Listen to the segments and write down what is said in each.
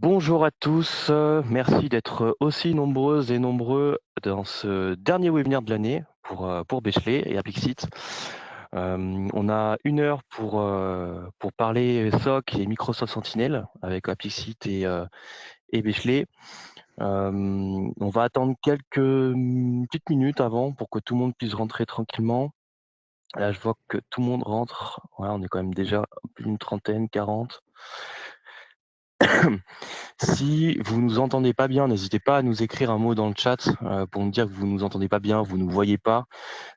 Bonjour à tous, merci d'être aussi nombreuses et nombreux dans ce dernier webinaire de l'année pour Bechley et Apixit. On a 1 heure pour parler SOC et Microsoft Sentinel avec Apixit et Bechley. On va attendre quelques petites minutes avant pour que tout le monde puisse rentrer tranquillement. Là, je vois que tout le monde rentre. Ouais, on est quand même déjà plus d'une trentaine, 40. Si vous nous entendez pas bien, n'hésitez pas à nous écrire un mot dans le chat pour nous dire que vous nous entendez pas bien, vous nous voyez pas.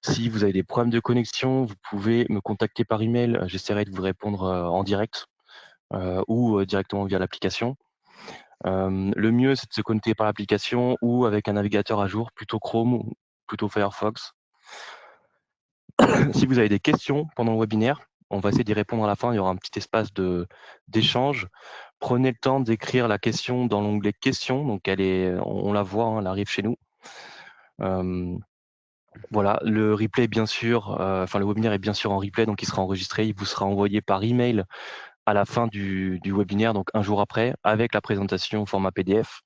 Si vous avez des problèmes de connexion, vous pouvez me contacter par email. J'essaierai de vous répondre en direct ou directement via l'application. Le mieux, c'est de se connecter par l'application ou avec un navigateur à jour, plutôt Chrome ou plutôt Firefox. Si vous avez des questions pendant le webinaire, on va essayer d'y répondre à la fin. Il y aura un petit espace d'échange. Prenez le temps d'écrire la question dans l'onglet questions. Donc on la voit, hein, elle arrive chez nous. Voilà, le replay bien sûr, le webinaire est bien sûr en replay, donc il sera enregistré, il vous sera envoyé par email à la fin du webinaire, donc un jour après, avec la présentation au format PDF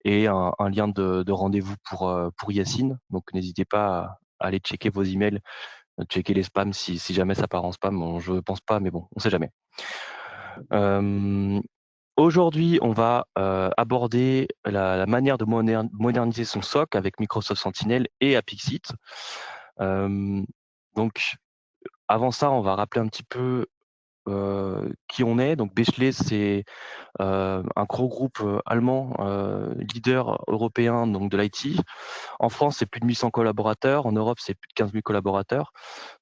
et un lien de rendez-vous pour Yacine. Donc n'hésitez pas à aller checker vos emails, checker les spams si jamais ça part en spam. Bon, je pense pas, mais bon, on sait jamais. Aujourd'hui, on va aborder la manière de moderniser son SOC avec Microsoft Sentinel et Apixit. Donc, avant ça, on va rappeler un petit peu qui on est. Donc, Bechley, c'est un gros groupe allemand, leader européen donc de l'IT. En France, c'est plus de 1100 collaborateurs. En Europe, c'est plus de 15 000 collaborateurs.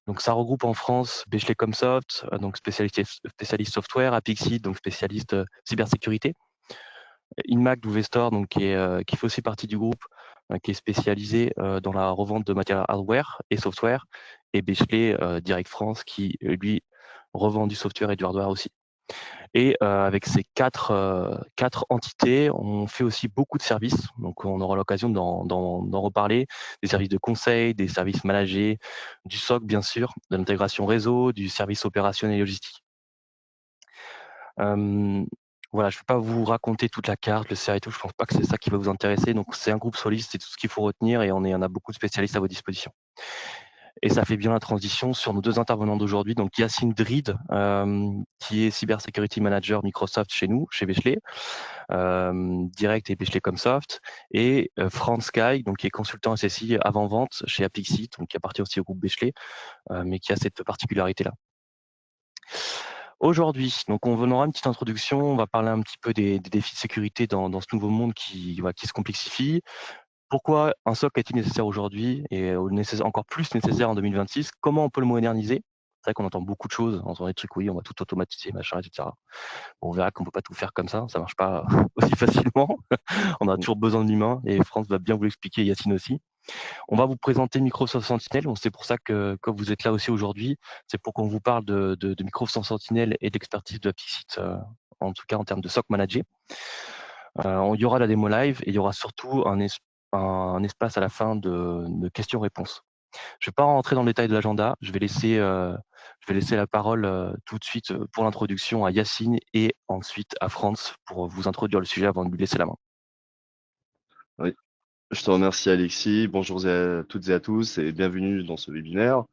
Donc, ça regroupe en France Bechley Comsoft, donc spécialiste software, Apixit, donc spécialiste cybersécurité. Inmac d'Uvestor, donc qui fait aussi partie du groupe, qui est spécialisé dans la revente de matériel hardware et software, et Bechley Direct France, qui lui revend du software et du hardware aussi. Et avec ces quatre entités, on fait aussi beaucoup de services. Donc, on aura l'occasion d'en reparler. Des services de conseil, des services managés, du SOC, bien sûr, de l'intégration réseau, du service opérationnel et logistique. Voilà, je ne vais pas vous raconter toute la carte, le CA et tout. Je pense pas que c'est ça qui va vous intéresser. Donc, c'est un groupe solide, c'est tout ce qu'il faut retenir et on a beaucoup de spécialistes à votre disposition. Et ça fait bien la transition sur nos 2 intervenants d'aujourd'hui. Donc, Yacine Drid, qui est Cyber Security Manager Microsoft chez nous, chez Bechley, Direct et Bechley Comsoft, et Franz Sky, donc qui est consultant SSI avant-vente chez Apixit, donc qui appartient aussi au groupe Bechley, mais qui a cette particularité-là. Aujourd'hui, donc on aura une petite introduction, on va parler un petit peu des défis de sécurité dans ce nouveau monde qui se complexifie. Pourquoi un SOC est-il nécessaire aujourd'hui et encore plus nécessaire en 2026? Comment on peut le moderniser? C'est vrai qu'on entend beaucoup de choses, on entend des trucs, oui, on va tout automatiser, machin, etc. Bon, on verra qu'on peut pas tout faire comme ça marche pas aussi facilement. On a Mmh. toujours besoin de l'humain et France va bien vous l'expliquer, Yacine aussi. On va vous présenter Microsoft Sentinel. Bon, c'est pour ça que vous êtes là aussi aujourd'hui. C'est pour qu'on vous parle de Microsoft Sentinel et de l'expertise de Apixit, en tout cas en termes de SOC manager. Il y aura la démo live et il y aura surtout un espace à la fin de questions-réponses. Je ne vais pas rentrer dans le détail de l'agenda. Je vais laisser la parole tout de suite pour l'introduction à Yacine et ensuite à Franz pour vous introduire le sujet avant de lui laisser la main. Oui, je te remercie Alexis. Bonjour à toutes et à tous et bienvenue dans ce webinaire.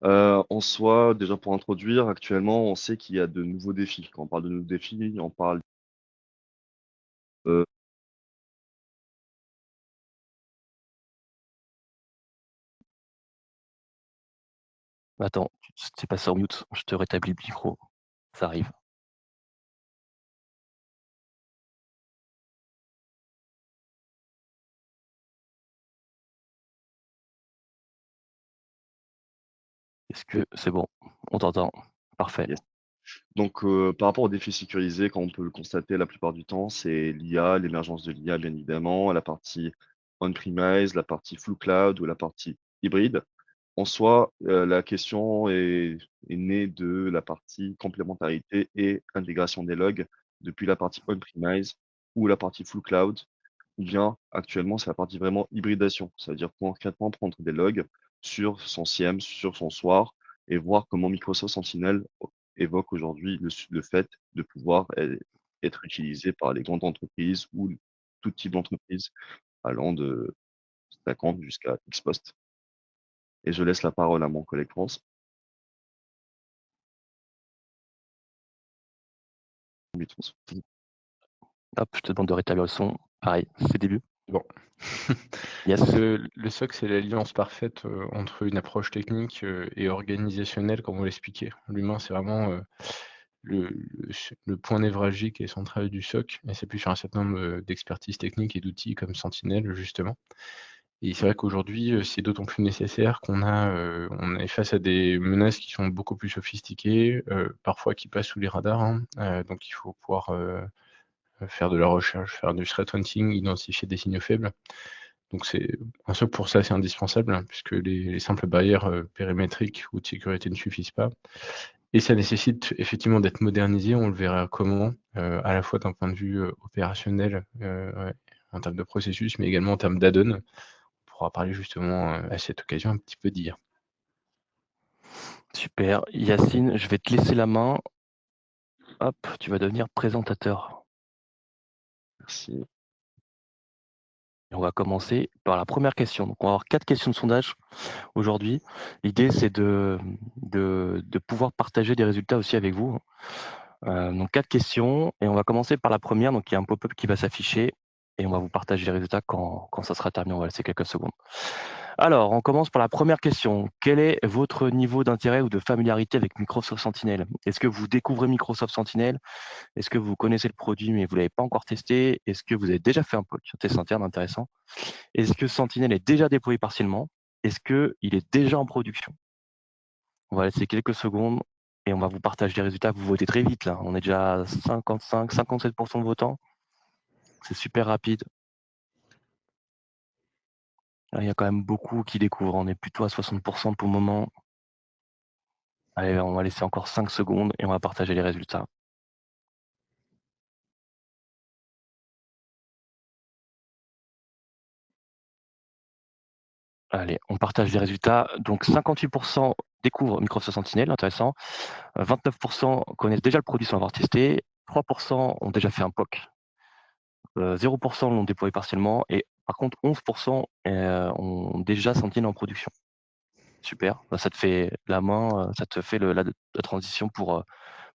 En soi, déjà pour introduire, actuellement, on sait qu'il y a de nouveaux défis. Quand on parle de nouveaux défis, on parle euh, Attends, c'est passé en mute. Je te rétablis le micro. Ça arrive. Est-ce que c'est bon? On t'entend. Parfait. yes. Donc, par rapport aux défis sécurisés, comme on peut le constater la plupart du temps, c'est l'IA, l'émergence de l'IA, bien évidemment, la partie on-premise, la partie full cloud ou la partie hybride. En soi, la question est née de la partie complémentarité et intégration des logs depuis la partie on-premise ou la partie full cloud, ou bien actuellement, c'est la partie vraiment hybridation. Ça veut dire concrètement prendre des logs sur son SIEM, sur son SOAR et voir comment Microsoft Sentinel évoque aujourd'hui le fait de pouvoir être utilisé par les grandes entreprises ou tout type d'entreprise allant de 50 jusqu'à X postes. Et je laisse la parole à mon collègue France. Oui, France. Hop, je te demande de rétablir le son. Pareil, c'est le début. Bon. Yes. Le SOC, c'est l'alliance parfaite, entre une approche technique, et organisationnelle, comme on l'expliquait. L'humain, c'est vraiment, le point névralgique et central du SOC et s'appuie sur un certain nombre, d'expertises techniques et d'outils comme Sentinel, justement. Et c'est vrai qu'aujourd'hui, c'est d'autant plus nécessaire on est face à des menaces qui sont beaucoup plus sophistiquées, parfois qui passent sous les radars, hein. Donc il faut pouvoir, faire de la recherche, faire du threat hunting, identifier des signaux faibles. Donc c'est un SOC pour ça, c'est indispensable, hein, puisque les simples barrières, périmétriques ou de sécurité ne suffisent pas. Et ça nécessite effectivement d'être modernisé, on le verra comment, à la fois d'un point de vue, opérationnel, ouais, en termes de processus, mais également en termes d'add-on. On pourra parler justement, à cette occasion un petit peu d'IA. Super. Yacine, je vais te laisser la main. Hop, tu vas devenir présentateur. Merci. Et on va commencer par la première question. Donc, on va avoir 4 questions de sondage aujourd'hui. L'idée, c'est de pouvoir partager des résultats aussi avec vous. Donc 4 questions et on va commencer par la première. Donc il y a un pop-up qui va s'afficher et on va vous partager les résultats quand ça sera terminé. On va laisser quelques secondes. Alors, on commence par la première question. Quel est votre niveau d'intérêt ou de familiarité avec Microsoft Sentinel? Est-ce que vous découvrez Microsoft Sentinel? Est-ce que vous connaissez le produit mais vous ne l'avez pas encore testé? Est-ce que vous avez déjà fait un test interne intéressant? Est-ce que Sentinel est déjà déployé partiellement? Est-ce qu'il est déjà en production? On va laisser quelques secondes et on va vous partager les résultats. Vous votez très vite là. On est déjà à 57% de votants. C'est super rapide. Là, il y a quand même beaucoup qui découvrent. On est plutôt à 60% pour le moment. Allez, on va laisser encore 5 secondes et on va partager les résultats. Allez, on partage les résultats. Donc 58% découvrent Microsoft Sentinel, intéressant. 29% connaissent déjà le produit sans avoir testé. 3% ont déjà fait un POC. 0% l'ont déployé partiellement. Et par contre, 11% ont déjà Sentinel en production. Super. Ça te fait la main, ça te fait la transition pour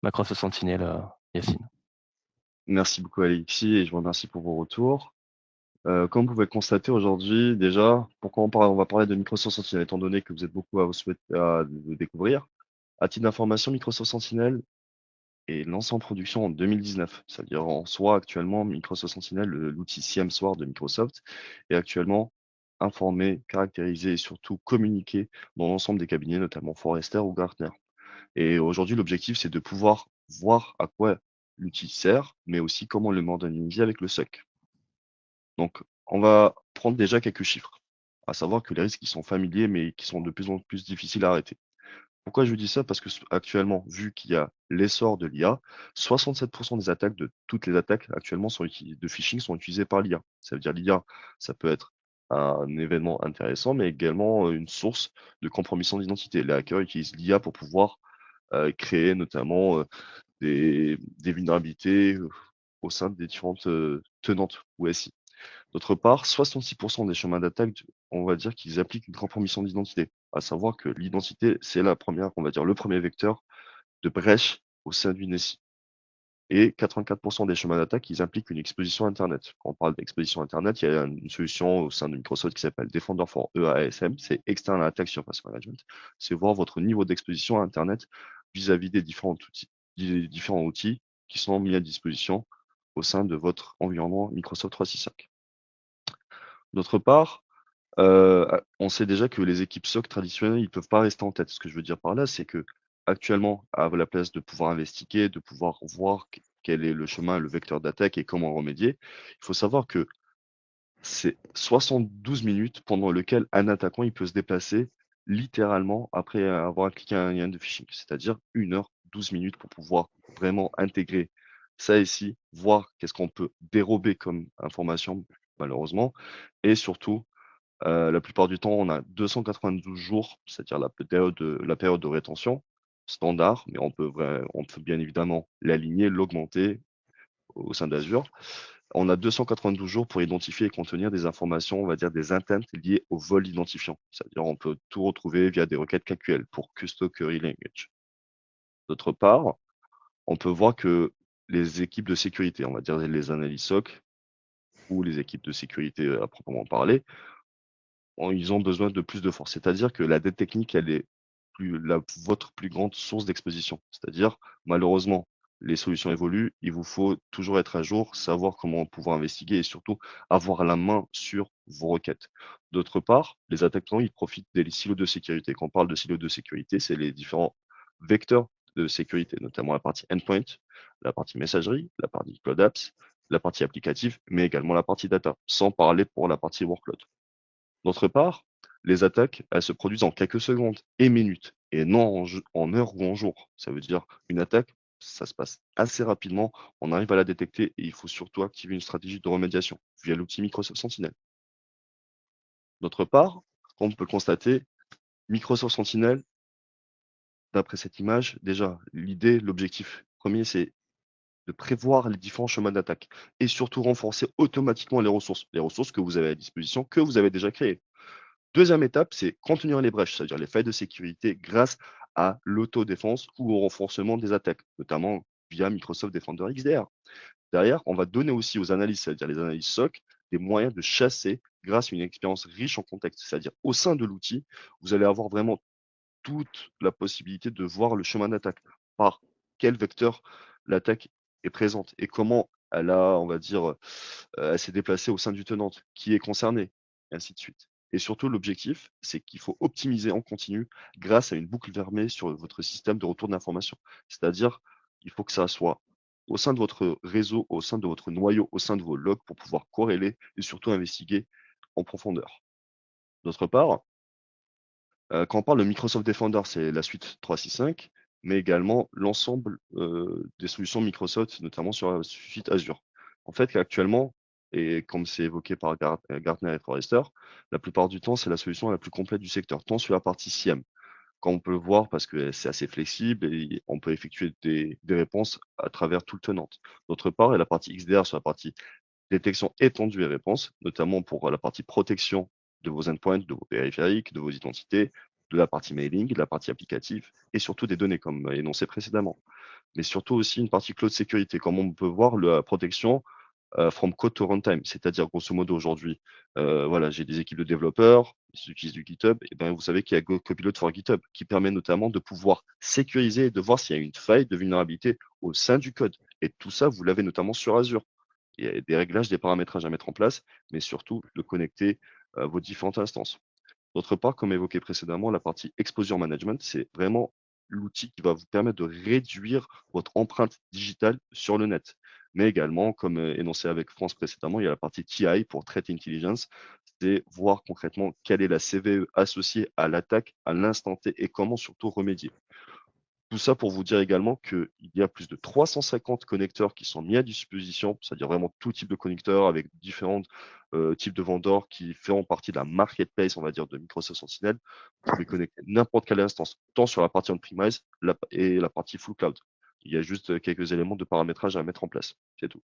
Microsoft Sentinel, Yacine. Merci beaucoup Alexis et je vous remercie pour vos retours. Comme vous pouvez le constater aujourd'hui, déjà, pourquoi on va parler de Microsoft Sentinel, étant donné que vous êtes beaucoup à le découvrir. À titre d'information, Microsoft Sentinel est lancé en production en 2019. C'est-à-dire en soi, actuellement, Microsoft Sentinel, l'outil CIEM Soir de Microsoft, est actuellement informé, caractérisé et surtout communiqué dans l'ensemble des cabinets, notamment Forrester ou Gartner. Et aujourd'hui, l'objectif, c'est de pouvoir voir à quoi l'outil sert, mais aussi comment le moderniser avec le SOC. Donc, on va prendre déjà quelques chiffres, à savoir que les risques qui sont familiers, mais qui sont de plus en plus difficiles à arrêter. Pourquoi je vous dis ça? Parce que actuellement, vu qu'il y a l'essor de l'IA, 67% des attaques, de toutes les attaques actuellement de phishing sont utilisées par l'IA. Ça veut dire l'IA, ça peut être un événement intéressant, mais également une source de compromission d'identité. Les hackers utilisent l'IA pour pouvoir créer notamment des vulnérabilités au sein des différentes tenantes ou SI. D'autre part, 66% des chemins d'attaque, on va dire qu'ils appliquent une compromission d'identité. À savoir que l'identité, c'est la première, on va dire, le premier vecteur de brèche au sein d'une SI. Et 84% des chemins d'attaque, ils impliquent une exposition Internet. Quand on parle d'exposition Internet, il y a une solution au sein de Microsoft qui s'appelle Defender for EASM, c'est External Attack Surface Management. C'est voir votre niveau d'exposition à Internet vis-à-vis des différents outils qui sont mis à disposition au sein de votre environnement Microsoft 365. D'autre part, on sait déjà que les équipes SOC traditionnelles, ils peuvent pas rester en tête. Ce que je veux dire par là, c'est que actuellement, à la place de pouvoir investiguer, de pouvoir voir quel est le chemin, le vecteur d'attaque et comment remédier, il faut savoir que c'est 72 minutes pendant lequel un attaquant, il peut se déplacer littéralement après avoir cliqué un lien de phishing. C'est-à-dire 1 heure 12 minutes pour pouvoir vraiment intégrer ça ici, voir qu'est-ce qu'on peut dérober comme information, malheureusement, et surtout la plupart du temps, on a 292 jours, c'est-à-dire la période de rétention standard, mais on peut bien évidemment l'aligner, l'augmenter au sein d'Azure, on a 292 jours pour identifier et contenir des informations, on va dire des intents liées au vol identifiant. C'est-à-dire on peut tout retrouver via des requêtes KQL pour Custom Query Language. D'autre part, on peut voir que les équipes de sécurité, on va dire les analystes SOC ou les équipes de sécurité à proprement parler, ils ont besoin de plus de force. C'est-à-dire que la dette technique, elle est votre plus grande source d'exposition. C'est-à-dire, malheureusement, les solutions évoluent, il vous faut toujours être à jour, savoir comment pouvoir investiguer et surtout avoir la main sur vos requêtes. D'autre part, les attaquants, ils profitent des silos de sécurité. Quand on parle de silos de sécurité, c'est les différents vecteurs de sécurité, notamment la partie endpoint, la partie messagerie, la partie cloud apps, la partie applicative, mais également la partie data, sans parler pour la partie workload. D'autre part, les attaques, elles se produisent en quelques secondes et minutes, et non en heures ou en jours. Ça veut dire une attaque, ça se passe assez rapidement, on arrive à la détecter et il faut surtout activer une stratégie de remédiation via l'outil Microsoft Sentinel. D'autre part, comme on peut le constater, Microsoft Sentinel, d'après cette image, déjà, l'idée, l'objectif premier, c'est de prévoir les différents chemins d'attaque et surtout renforcer automatiquement les ressources que vous avez à disposition, que vous avez déjà créées. Deuxième étape, c'est contenir les brèches, c'est-à-dire les failles de sécurité grâce à l'autodéfense ou au renforcement des attaques, notamment via Microsoft Defender XDR. Derrière, on va donner aussi aux analystes, c'est-à-dire les analystes SOC, des moyens de chasser grâce à une expérience riche en contexte. C'est-à-dire au sein de l'outil, vous allez avoir vraiment toute la possibilité de voir le chemin d'attaque, par quel vecteur l'attaque est présente et comment elle a, on va dire, elle s'est déplacée au sein du tenant, qui est concerné, et ainsi de suite. Et surtout, l'objectif, c'est qu'il faut optimiser en continu grâce à une boucle fermée sur votre système de retour d'information. C'est-à-dire, il faut que ça soit au sein de votre réseau, au sein de votre noyau, au sein de vos logs pour pouvoir corréler et surtout investiguer en profondeur. D'autre part, quand on parle de Microsoft Defender, c'est la suite 365, mais également l'ensemble des solutions Microsoft, notamment sur la suite Azure. En fait, actuellement, et comme c'est évoqué par Gartner et Forrester, la plupart du temps, c'est la solution la plus complète du secteur, tant sur la partie SIEM, comme on peut le voir, parce que c'est assez flexible et on peut effectuer des réponses à travers tout le tenant. D'autre part, il y a la partie XDR sur la partie détection étendue et réponse, notamment pour la partie protection de vos endpoints, de vos périphériques, de vos identités, de la partie mailing, de la partie applicative et surtout des données comme énoncé précédemment. Mais surtout aussi une partie cloud sécurité, comme on peut voir la protection from code to runtime, c'est-à-dire grosso modo aujourd'hui, voilà, j'ai des équipes de développeurs, ils utilisent du GitHub, et ben vous savez qu'il y a Copilot for GitHub qui permet notamment de pouvoir sécuriser et de voir s'il y a une faille de vulnérabilité au sein du code. Et tout ça, vous l'avez notamment sur Azure. Il y a des réglages, des paramétrages à mettre en place, mais surtout de connecter vos différentes instances. D'autre part, comme évoqué précédemment, la partie exposure management, c'est vraiment l'outil qui va vous permettre de réduire votre empreinte digitale sur le net. Mais également, comme énoncé avec France précédemment, il y a la partie TI pour Threat Intelligence, c'est voir concrètement quelle est la CVE associée à l'attaque à l'instant T et comment surtout remédier. Tout ça pour vous dire également qu'il y a plus de 350 connecteurs qui sont mis à disposition, c'est-à-dire vraiment tout type de connecteurs avec différents types de vendeurs qui feront partie de la marketplace, on va dire, de Microsoft Sentinel. Vous pouvez connecter n'importe quelle instance, tant sur la partie on-premise et la partie full cloud. Il y a juste quelques éléments de paramétrage à mettre en place, c'est tout.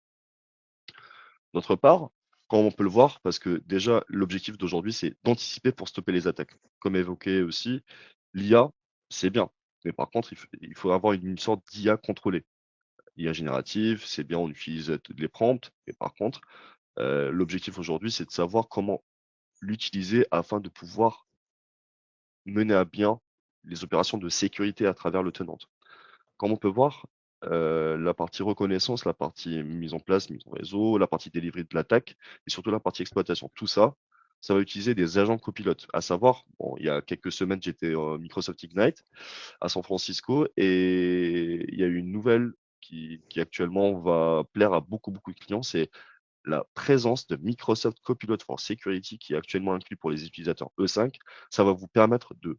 D'autre part, comme on peut le voir, parce que déjà, l'objectif d'aujourd'hui, c'est d'anticiper pour stopper les attaques. Comme évoqué aussi, l'IA, c'est bien. Mais par contre, il faut avoir une sorte d'IA contrôlée. IA générative, c'est bien, on utilise les prompts. Mais par contre, l'objectif aujourd'hui, c'est de savoir comment l'utiliser afin de pouvoir mener à bien les opérations de sécurité à travers le tenant. Comme on peut voir, la partie reconnaissance, la partie mise en place, mise en réseau, la partie délivrée de l'attaque et surtout la partie exploitation. Tout ça, ça va utiliser des agents copilotes. À savoir, bon, il y a quelques semaines, j'étais Microsoft Ignite à San Francisco et il y a eu une nouvelle qui actuellement va plaire à beaucoup de clients, c'est la présence de Microsoft Copilot for Security qui est actuellement inclus pour les utilisateurs E5. Ça va vous permettre de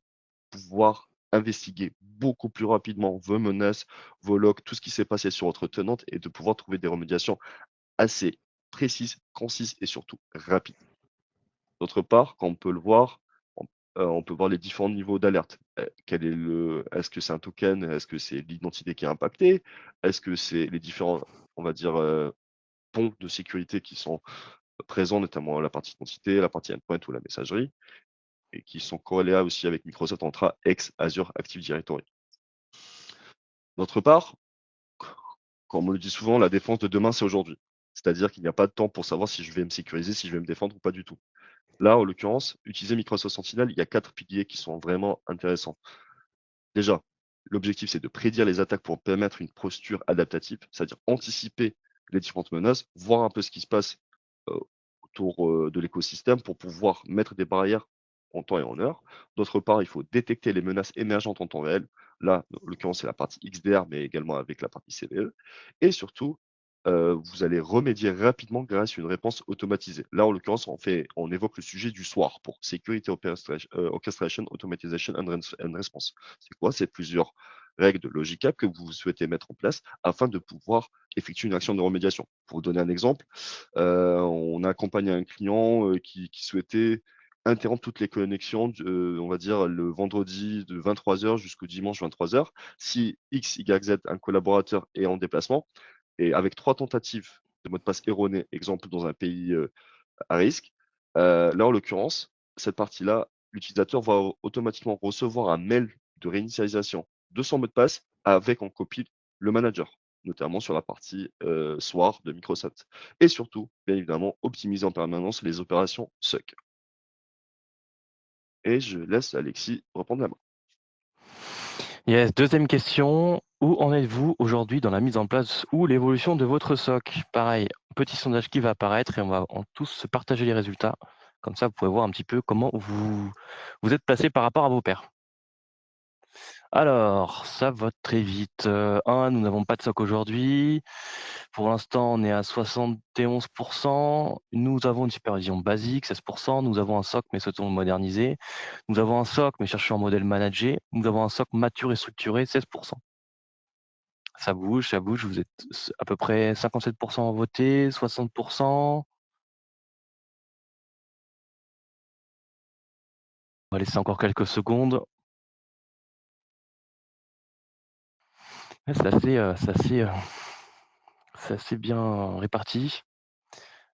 pouvoir investiguer beaucoup plus rapidement vos menaces, vos logs, tout ce qui s'est passé sur votre tenante et de pouvoir trouver des remédiations assez précises, concises et surtout rapides. D'autre part, quand on peut le voir, on peut voir les différents niveaux d'alerte. Est-ce que c'est un token? Est-ce que c'est l'identité qui est impactée? Est-ce que c'est les différents on va dire, ponts de sécurité qui sont présents, notamment la partie identité, la partie endpoint ou la messagerie, et qui sont corrélés aussi avec Microsoft Entra ex Azure Active Directory. D'autre part, comme on le dit souvent, la défense de demain, c'est aujourd'hui. C'est-à-dire qu'il n'y a pas de temps pour savoir si je vais me sécuriser, si je vais me défendre ou pas du tout. Là, en l'occurrence, utiliser Microsoft Sentinel, il y a 4 piliers qui sont vraiment intéressants. Déjà, l'objectif, c'est de prédire les attaques pour permettre une posture adaptative, c'est-à-dire anticiper les différentes menaces, voir un peu ce qui se passe autour de l'écosystème pour pouvoir mettre des barrières en temps et en heure. D'autre part, il faut détecter les menaces émergentes en temps réel. Là, en l'occurrence, c'est la partie XDR, mais également avec la partie CVE. Et surtout, vous allez remédier rapidement grâce à une réponse automatisée. Là, en l'occurrence, on évoque le sujet du SOAR pour Security Orchestration, Automatization and Response. C'est quoi? C'est plusieurs règles de Logic App que vous souhaitez mettre en place afin de pouvoir effectuer une action de remédiation. Pour vous donner un exemple, on a accompagné un client qui souhaitait interrompre toutes les connexions, on va dire le vendredi de 23h jusqu'au dimanche 23h. Si X, Y, Z, un collaborateur est en déplacement, et avec 3 tentatives de mot de passe erronés, exemple dans un pays à risque, là en l'occurrence, cette partie-là, l'utilisateur va automatiquement recevoir un mail de réinitialisation de son mot de passe avec en copie le manager, notamment sur la partie SOAR de Microsoft. Et surtout, bien évidemment, optimiser en permanence les opérations SOC. Et je laisse Alexis reprendre la main. Yes, deuxième question. Où en êtes-vous aujourd'hui dans la mise en place ou l'évolution de votre SOC? Pareil, petit sondage qui va apparaître et on va tous se partager les résultats. Comme ça, vous pouvez voir un petit peu comment vous êtes placé par rapport à vos pairs. Alors, ça vote très vite. Nous n'avons pas de SOC aujourd'hui. Pour l'instant, on est à 71%. Nous avons une supervision basique, 16%. Nous avons un SOC, mais souhaitons le moderniser. Nous avons un SOC, mais cherchons un modèle managé. Nous avons un SOC mature et structuré, 16%. Ça bouge, ça bouge. Vous êtes à peu près 57% votés, 60%. On va laisser encore quelques secondes. Ouais, c'est assez bien réparti.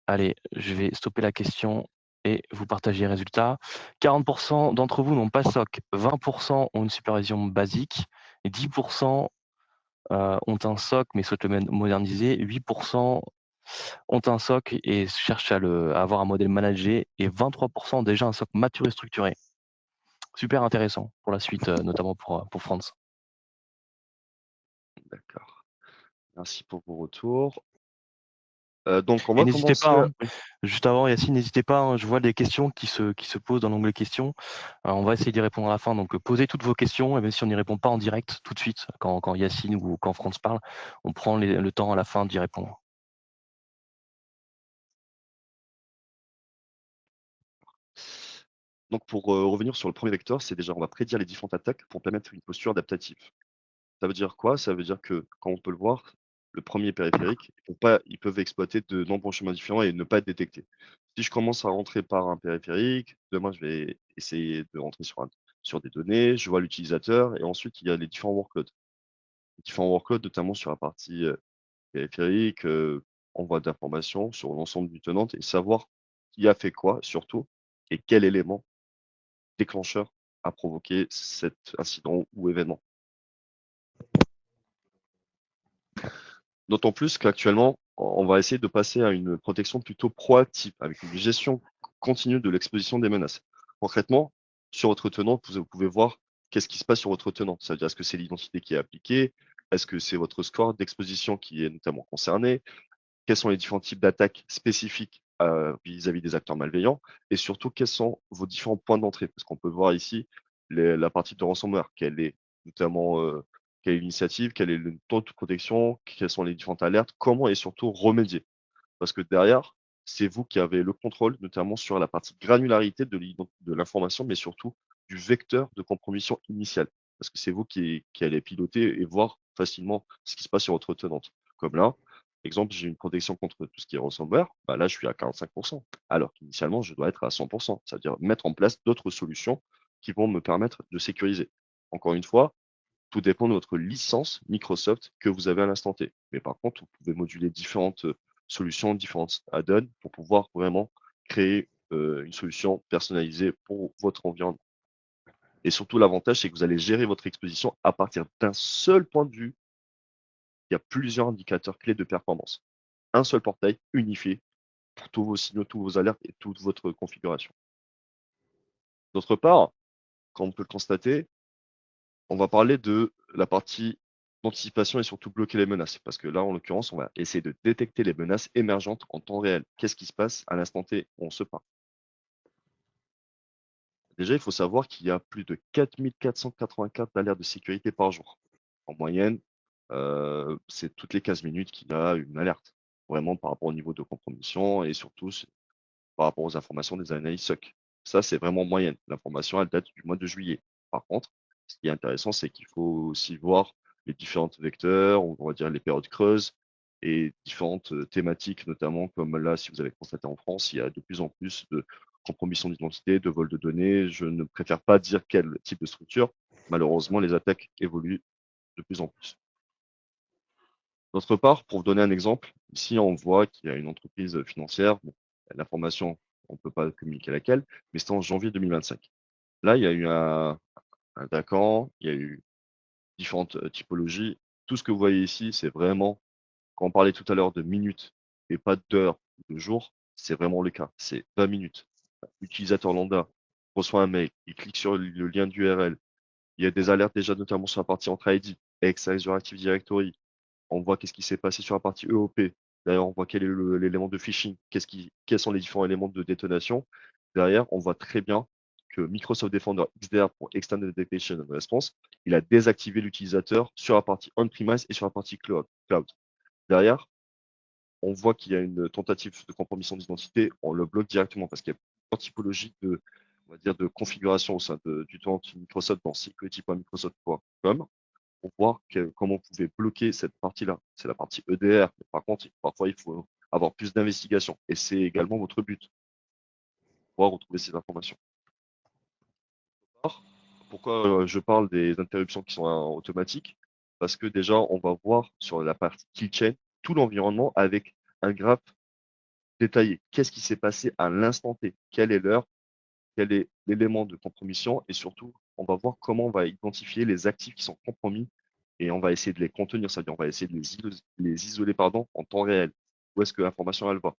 Allez, je vais stopper la question et vous partager les résultats. 40% d'entre vous n'ont pas SOC, 20% ont une supervision basique et 10% ont un SOC mais souhaitent le moderniser. 8% ont un SOC et cherchent à avoir un modèle managé et 23% ont déjà un SOC mature et structuré. Super intéressant pour la suite, notamment pour France. D'accord. Merci pour vos retours. Donc on Et va n'hésitez commencer. pas, hein, Oui. juste avant Yacine, n'hésitez pas, hein, je vois des questions qui se posent dans l'onglet questions. On va essayer d'y répondre à la fin, donc posez toutes vos questions, et même si on n'y répond pas en direct tout de suite, quand Yacine ou quand Franz parle, on prend le temps à la fin d'y répondre. Donc pour revenir sur le premier vecteur, c'est déjà on va prédire les différentes attaques pour permettre une posture adaptative. Ça veut dire quoi? Ça veut dire que, quand on peut le voir, le premier périphérique, ils peuvent exploiter de nombreux chemins différents et ne pas être détectés. Si je commence à rentrer par un périphérique, demain je vais essayer de rentrer sur des données, je vois l'utilisateur et ensuite il y a les différents workloads. Les différents workloads, notamment sur la partie, périphérique, envoi d'informations sur l'ensemble du tenant et savoir qui a fait quoi surtout et quel élément déclencheur a provoqué cet incident ou événement. D'autant plus qu'actuellement, on va essayer de passer à une protection plutôt proactive, avec une gestion continue de l'exposition des menaces. Concrètement, sur votre tenant, vous pouvez voir qu'est-ce qui se passe sur votre tenant. C'est-à-dire, est-ce que c'est l'identité qui est appliquée? Est-ce que c'est votre score d'exposition qui est notamment concerné? Quels sont les différents types d'attaques spécifiques vis-à-vis des acteurs malveillants? Et surtout, quels sont vos différents points d'entrée? Parce qu'on peut voir ici la partie de ransomware, quelle est notamment quelle est l'initiative, quel est le taux de protection, quelles sont les différentes alertes, comment et surtout remédier. Parce que derrière, c'est vous qui avez le contrôle, notamment sur la partie granularité de l'information, mais surtout du vecteur de compromission initiale. Parce que c'est vous qui allez piloter et voir facilement ce qui se passe sur votre tenante. Comme là, exemple, j'ai une protection contre tout ce qui est ransomware, bah là, je suis à 45%, alors qu'initialement, je dois être à 100%. C'est-à-dire mettre en place d'autres solutions qui vont me permettre de sécuriser. Encore une fois, Tout dépend de votre licence Microsoft que vous avez à l'instant T. Mais par contre, vous pouvez moduler différentes solutions, différentes add-ons pour pouvoir vraiment créer une solution personnalisée pour votre environnement. Et surtout, l'avantage, c'est que vous allez gérer votre exposition à partir d'un seul point de vue. Il y a plusieurs indicateurs clés de performance. Un seul portail unifié pour tous vos signaux, tous vos alertes et toute votre configuration. D'autre part, comme on peut le constater, on va parler de la partie d'anticipation et surtout bloquer les menaces. Parce que là, en l'occurrence, on va essayer de détecter les menaces émergentes en temps réel. Qu'est-ce qui se passe à l'instant T où on se parle? Déjà, il faut savoir qu'il y a plus de 4484 alertes de sécurité par jour. En moyenne, c'est toutes les 15 minutes qu'il y a une alerte. Vraiment par rapport au niveau de compromission et surtout par rapport aux informations des analyses SOC. Ça, c'est vraiment moyenne. L'information, elle date du mois de juillet. Par contre, ce qui est intéressant, c'est qu'il faut aussi voir les différents vecteurs, on va dire les périodes creuses et différentes thématiques, notamment comme là, si vous avez constaté en France, il y a de plus en plus de compromission d'identité, de vol de données. Je ne préfère pas dire quel type de structure. Malheureusement, les attaques évoluent de plus en plus. D'autre part, pour vous donner un exemple, ici, on voit qu'il y a une entreprise financière. Bon, l'information, on ne peut pas communiquer laquelle, mais c'était en janvier 2025. Là, il y a eu un attaquant, il y a eu différentes typologies. Tout ce que vous voyez ici, c'est vraiment, quand on parlait tout à l'heure de minutes et pas d'heures ou de jours, c'est vraiment le cas. C'est 20 minutes. L'utilisateur lambda reçoit un mail, il clique sur le lien d'URL. Il y a des alertes déjà notamment sur la partie Entra ID, ex Azure Active Directory. On voit qu'est-ce qui s'est passé sur la partie EOP. D'ailleurs, on voit quel est l'élément de phishing, quels sont les différents éléments de détonation. Derrière, on voit très bien que Microsoft Defender XDR pour Extended Detection and Response, il a désactivé l'utilisateur sur la partie on-premise et sur la partie cloud. Derrière, on voit qu'il y a une tentative de compromission d'identité, on le bloque directement parce qu'il y a plusieurs typologies de, on va dire, de configuration au sein du temps Microsoft dans security.microsoft.com pour voir comment on pouvait bloquer cette partie-là. C'est la partie EDR. Mais par contre, parfois, il faut avoir plus d'investigation. Et c'est également votre but, pouvoir retrouver ces informations. Pourquoi je parle des interruptions qui sont automatiques? Parce que déjà, on va voir sur la partie kill chain tout l'environnement avec un graphe détaillé. Qu'est-ce qui s'est passé à l'instant T? Quelle est l'heure? Quel est l'élément de compromission? Et surtout, on va voir comment on va identifier les actifs qui sont compromis et on va essayer de les contenir, c'est-à-dire on va essayer de les isoler en temps réel. Où est-ce que l'information elle va?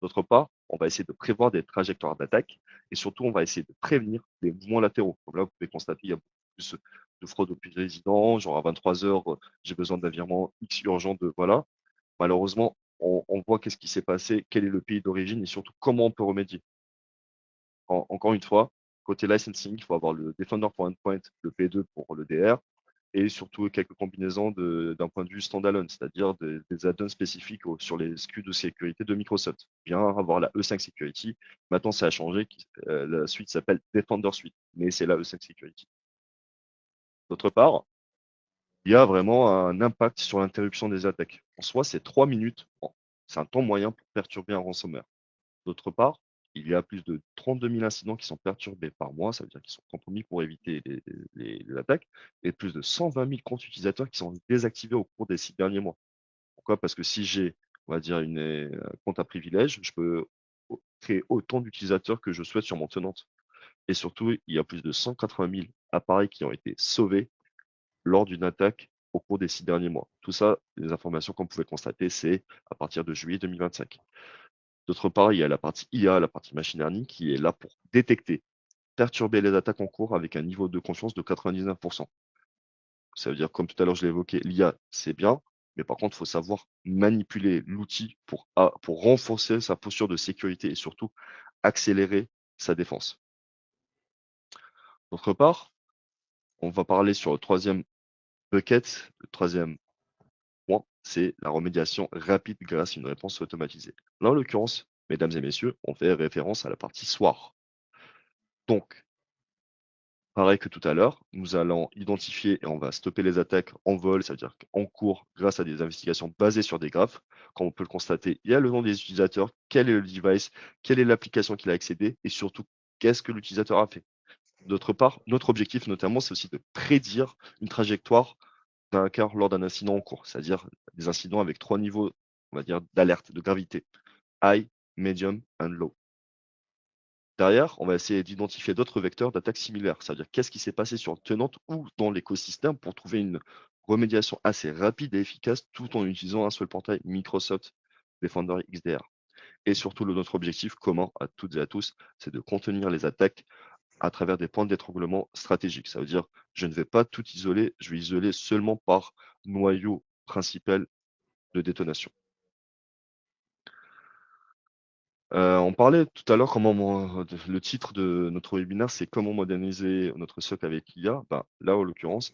D'autre part, on va essayer de prévoir des trajectoires d'attaque et surtout on va essayer de prévenir les mouvements latéraux. Comme là, vous pouvez constater il y a beaucoup plus de fraude au plus résident, genre à 23 heures, j'ai besoin d'un virement X urgent de voilà. Malheureusement, on voit qu'est-ce qui s'est passé, quel est le pays d'origine et surtout comment on peut remédier. Encore une fois, côté licensing, il faut avoir le Defender for Endpoint, le P2 pour le DR, et surtout quelques combinaisons d'un point de vue standalone, c'est-à-dire des add-ons spécifiques sur les SKU de sécurité de Microsoft. Bien avoir la E5 Security. Maintenant, ça a changé. La suite s'appelle Defender Suite, mais c'est la E5 Security. D'autre part, il y a vraiment un impact sur l'interruption des attaques. En soi, c'est 3 minutes. C'est un temps moyen pour perturber un ransomware. D'autre part, il y a plus de 32 000 incidents qui sont perturbés par mois, ça veut dire qu'ils sont compromis pour éviter les attaques, et plus de 120 000 comptes utilisateurs qui sont désactivés au cours des 6 derniers mois. Pourquoi? Parce que si j'ai, on va dire, un compte à privilège, je peux créer autant d'utilisateurs que je souhaite sur mon tenante. Et surtout, il y a plus de 180 000 appareils qui ont été sauvés lors d'une attaque au cours des 6 derniers mois. Tout ça, les informations qu'on pouvait constater, c'est à partir de juillet 2025. D'autre part, il y a la partie IA, la partie machine learning, qui est là pour détecter, perturber les attaques en cours avec un niveau de confiance de 99%. Ça veut dire, comme tout à l'heure je l'ai évoqué, l'IA, c'est bien, mais par contre, il faut savoir manipuler l'outil pour renforcer sa posture de sécurité et surtout accélérer sa défense. D'autre part, on va parler sur le troisième bucket, le troisième point, c'est la remédiation rapide grâce à une réponse automatisée. Là, en l'occurrence, mesdames et messieurs, on fait référence à la partie SOAR. Donc, pareil que tout à l'heure, nous allons identifier et on va stopper les attaques en vol, c'est-à-dire en cours, grâce à des investigations basées sur des graphes. Comme on peut le constater, il y a le nom des utilisateurs, quel est le device, quelle est l'application qu'il a accédé et surtout, qu'est-ce que l'utilisateur a fait. D'autre part, notre objectif notamment, c'est aussi de prédire une trajectoire d'un hacker lors d'un incident en cours, c'est-à-dire des incidents avec 3 niveaux, on va dire, d'alerte, de gravité: high, medium and low. Derrière, on va essayer d'identifier d'autres vecteurs d'attaque similaires, c'est-à-dire qu'est-ce qui s'est passé sur le tenant ou dans l'écosystème pour trouver une remédiation assez rapide et efficace tout en utilisant un seul portail Microsoft Defender XDR. Et surtout, notre objectif commun à toutes et à tous, c'est de contenir les attaques à travers des points d'étranglement stratégiques. Ça veut dire, je ne vais pas tout isoler, je vais isoler seulement par noyau principal de détonation. On parlait tout à l'heure le titre de notre webinaire, c'est comment moderniser notre SOC avec l'IA. Ben, là, en l'occurrence,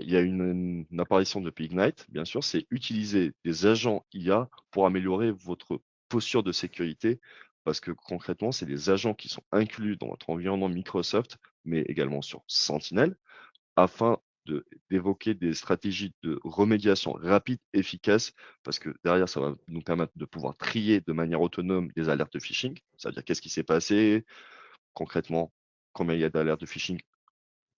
il y a une apparition de Ignite, bien sûr, c'est utiliser des agents IA pour améliorer votre posture de sécurité, parce que concrètement, c'est des agents qui sont inclus dans votre environnement Microsoft, mais également sur Sentinel, afin d'évoquer des stratégies de remédiation rapide, efficace, parce que derrière, ça va nous permettre de pouvoir trier de manière autonome des alertes de phishing, c'est-à-dire qu'est-ce qui s'est passé concrètement, combien il y a d'alertes de phishing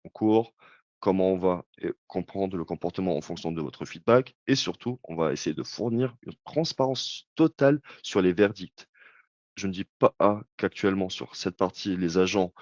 en cours, comment on va comprendre le comportement en fonction de votre feedback, et surtout, on va essayer de fournir une transparence totale sur les verdicts. Je ne dis pas qu'actuellement, sur cette partie, les agents,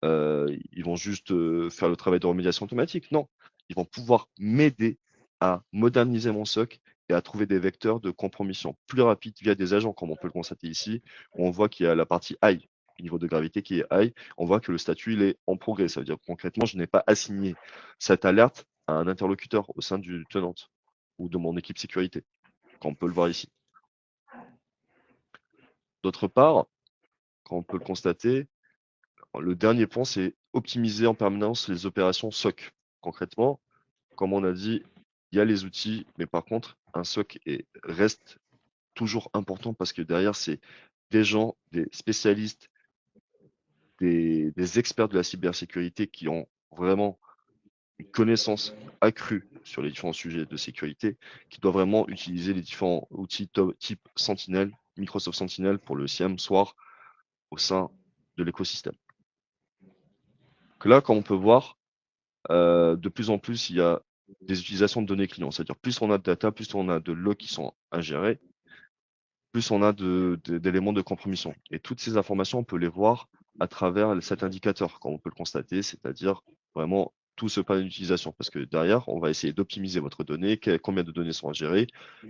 ils vont juste faire le travail de remédiation automatique. Non, ils vont pouvoir m'aider à moderniser mon SOC et à trouver des vecteurs de compromission plus rapides via des agents, comme on peut le constater ici, où on voit qu'il y a la partie high, niveau de gravité qui est high, on voit que le statut il est en progrès. Ça veut dire que concrètement, je n'ai pas assigné cette alerte à un interlocuteur au sein du tenant ou de mon équipe sécurité, comme on peut le voir ici. D'autre part, comme on peut le constater, le dernier point, c'est optimiser en permanence les opérations SOC. Concrètement, comme on a dit, il y a les outils, mais par contre, un SOC reste toujours important parce que derrière, c'est des gens, des spécialistes, des experts de la cybersécurité qui ont vraiment une connaissance accrue sur les différents sujets de sécurité, qui doivent vraiment utiliser les différents outils type Sentinel, Microsoft Sentinel pour le SIEM, SOAR, au sein de l'écosystème. Là, comme on peut voir, de plus en plus, il y a des utilisations de données clients. C'est-à-dire, plus on a de data, plus on a de logs qui sont ingérés, plus on a d'éléments de compromission. Et toutes ces informations, on peut les voir à travers cet indicateur, comme on peut le constater, c'est-à-dire vraiment tout ce panel d'utilisation. Parce que derrière, on va essayer d'optimiser votre donnée, combien de données sont ingérées,